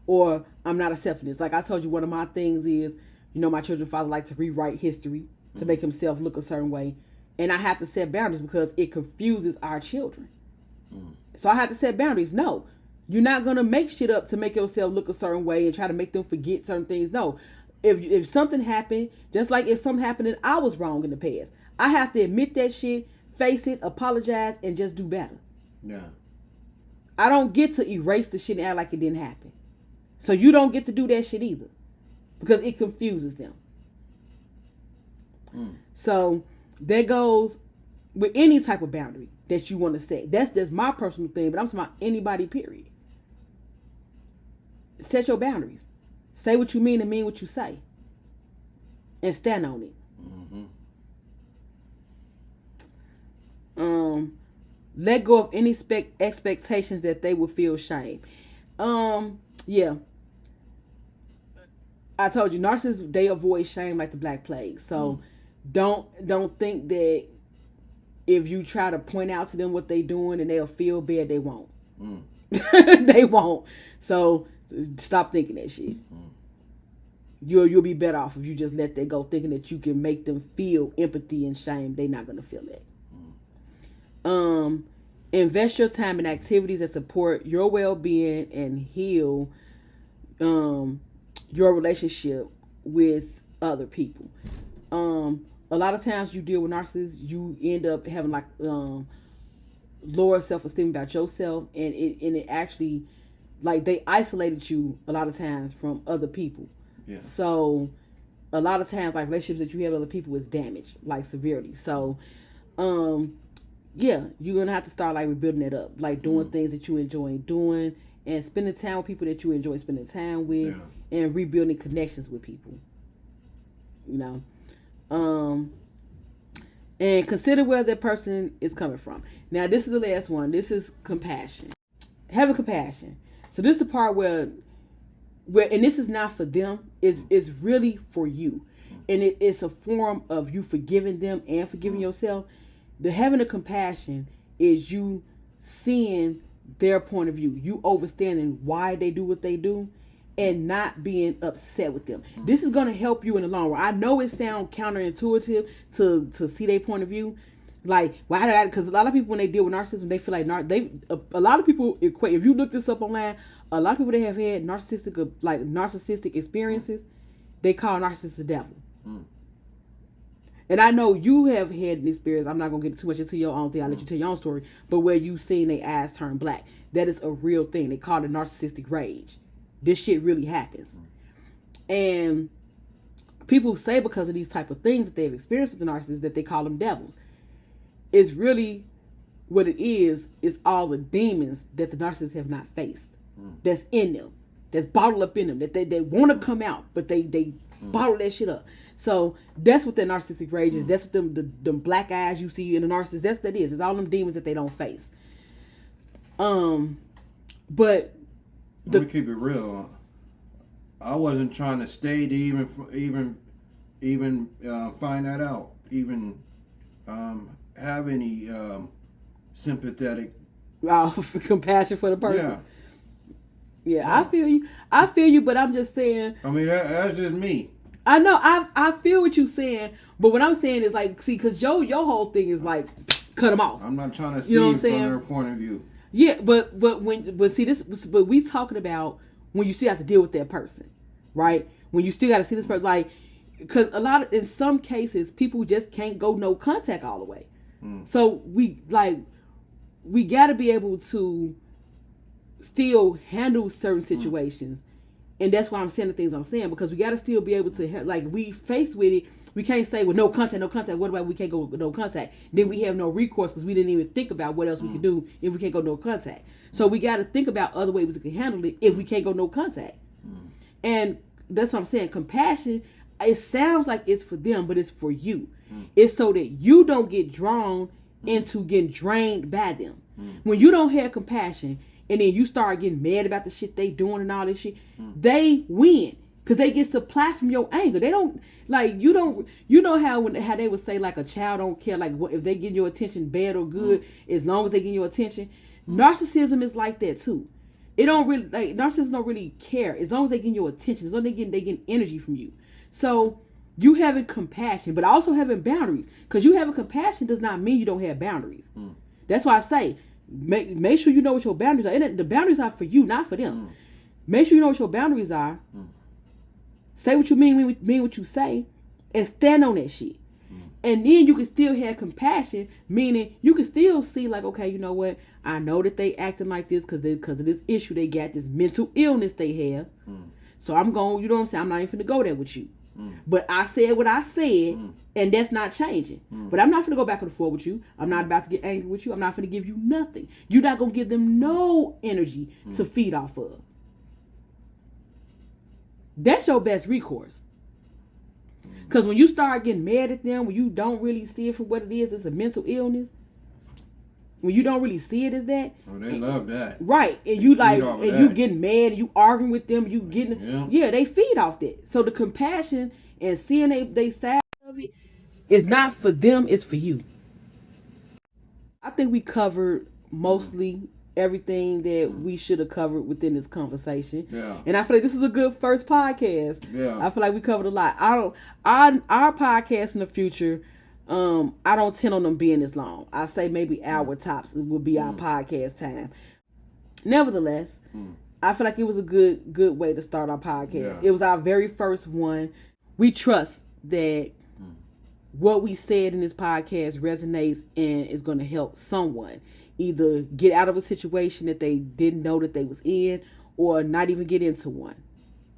[SPEAKER 2] Or I'm not accepting this. Like I told you, one of my things is, my children's father likes to rewrite history to make himself look a certain way. And I have to set boundaries because it confuses our children. So I have to set boundaries. No, you're not going to make shit up to make yourself look a certain way and try to make them forget certain things. No, if something happened, just like if something happened and I was wrong in the past, I have to admit that shit, face it, apologize, and just do better.
[SPEAKER 3] Yeah.
[SPEAKER 2] I don't get to erase the shit and act like it didn't happen. So you don't get to do that shit either, because it confuses them. So that goes with any type of boundary that you want to set. That's my personal thing, but I'm talking about anybody, period. Set your boundaries. Say what you mean and mean what you say. And stand on it. Let go of any expectations that they will feel shame. Yeah. I told you, narcissists, they avoid shame like the Black Plague. So don't think that if you try to point out to them what they doing and they'll feel bad, they won't. They won't. So stop thinking that shit. You'll be better off if you just let that go, thinking that you can make them feel empathy and shame. They're not going to feel that. Invest your time in activities that support your well-being and heal your relationship with other people. A lot of times you deal with narcissists, you end up having like lower self-esteem about yourself, and it actually, like, they isolated you a lot of times from other people. Yeah. So a lot of times, like, relationships that you have with other people is damaged, like, severely. So yeah, you're gonna have to start like rebuilding it up, like doing things that you enjoy doing and spending time with people that you enjoy spending time with, and rebuilding connections with people. And consider where that person is coming from. Now, this is the last one. This is compassion. Having compassion. So this is the part where and this is not for them. It's really for you, and it's a form of you forgiving them and forgiving yourself. The having a compassion is you seeing their point of view, you understanding why they do what they do, and not being upset with them. This is going to help you in the long run. I know it sounds counterintuitive to see their point of view. Like, why? Because a lot of people, when they deal with narcissism, they feel like a lot of people equate. If you look this up online, a lot of people that have had narcissistic experiences, they call narcissists the devil. And I know you have had an experience. I'm not going to get too much into your own thing. I'll let you tell your own story. But where you've seen their eyes turn black. That is a real thing. They call it narcissistic rage. This shit really happens. And people say because of these type of things that they've experienced with the narcissists that they call them devils. It's really what it is all the demons that the narcissists have not faced. That's in them. That's bottled up in them. That they want to come out, but they bottle that shit up. So that's what the narcissistic rage is. That's what the black eyes you see in the narcissist. That's what it is. It's all them demons that they don't face. But
[SPEAKER 3] let me keep it real. I wasn't trying to stay to even find that out. Even have any sympathetic
[SPEAKER 2] compassion for the person.
[SPEAKER 3] Yeah.
[SPEAKER 2] Yeah, I feel you, but I'm just saying.
[SPEAKER 3] I mean, that's just me.
[SPEAKER 2] I know, I feel what you're saying, but what I'm saying is like, see, because your whole thing is like, cut them off.
[SPEAKER 3] I'm not trying to see from their point of view.
[SPEAKER 2] Yeah, but we talking about when you still have to deal with that person, right? When you still got to see this person, like, because in some cases, people just can't go no contact all the way. So we got to be able to still handle certain situations. And that's why I'm saying the things I'm saying, because we got to still be able to, like, we faced with it. We can't say, well, no contact. What about we can't go with no contact? Then we have no recourse because we didn't even think about what else we could do if we can't go no contact. So we got to think about other ways we can handle it if we can't go no contact. And that's what I'm saying. Compassion, it sounds like it's for them, but it's for you. It's so that you don't get drawn into getting drained by them. When you don't have compassion, and then you start getting mad about the shit they doing and all this shit, they win. Because they get supply from your anger. They don't, like, you know how they would say, like, a child don't care, like, if they get your attention, bad or good, as long as they get your attention. Narcissism is like that, too. It don't really, like, narcissists don't really care. As long as they get your attention, as long as they get energy from you. So, you having compassion, but also having boundaries. Because you having compassion does not mean you don't have boundaries. That's why I say, make sure you know what your boundaries are. And the boundaries are for you, not for them. Make sure you know what your boundaries are. Say what you mean what you say, and stand on that shit. And then you can still have compassion, meaning you can still see, like, okay, you know what? I know that they acting like this because of this issue they got, this mental illness they have. So I'm going, you know what I'm saying? I'm not even finna go there with you. But I said what I said, and that's not changing. But I'm not finna go back and forth with you. I'm not about to get angry with you. I'm not finna give you nothing. You're not gonna give them no energy to feed off of. That's your best recourse. Because when you start getting mad at them, when you don't really see it for what it is, it's a mental illness. When you don't really see it as that.
[SPEAKER 3] Oh, they love that.
[SPEAKER 2] Right. And you like, and you getting mad, and you arguing with them, you getting, they feed off that. So the compassion and seeing they side of it is not for them, it's for you. I think we covered mostly everything that we should have covered within this conversation. Yeah. And I feel like this is a good first podcast. Yeah. I feel like we covered a lot. Our podcast in the future, I don't tend on them being this long. I say maybe hour tops will be our podcast time. Nevertheless, I feel like it was a good way to start our podcast. Yeah. It was our very first one. We trust that what we said in this podcast resonates and is going to help someone either get out of a situation that they didn't know that they was in, or not even get into one.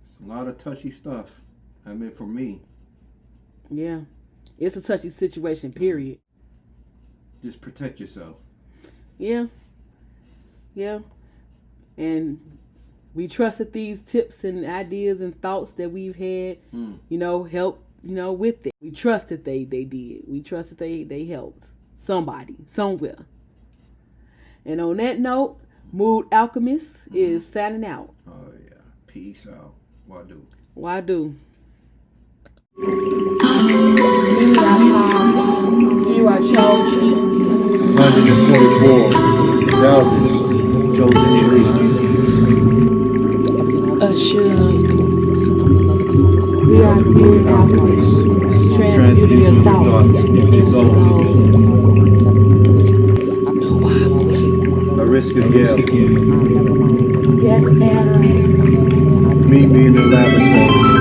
[SPEAKER 3] It's a lot of touchy stuff. I mean, for me.
[SPEAKER 2] Yeah. It's a touchy situation, period.
[SPEAKER 3] Just protect yourself.
[SPEAKER 2] Yeah. Yeah. And we trust that these tips and ideas and thoughts that we've had, help, with it. We trust that they did. We trust that they helped somebody, somewhere. And on that note, Mood Alchemist is signing out.
[SPEAKER 3] Oh, yeah. Peace out. Wadu.
[SPEAKER 2] Wadu.
[SPEAKER 4] You are chosen.
[SPEAKER 1] 144,000 chosen trees.
[SPEAKER 4] Assured. We are Mood Alchemists. Transmuting your thoughts into gold.
[SPEAKER 1] Mariska Gale.
[SPEAKER 4] Yes, ask me.
[SPEAKER 1] Meet me in the laboratory.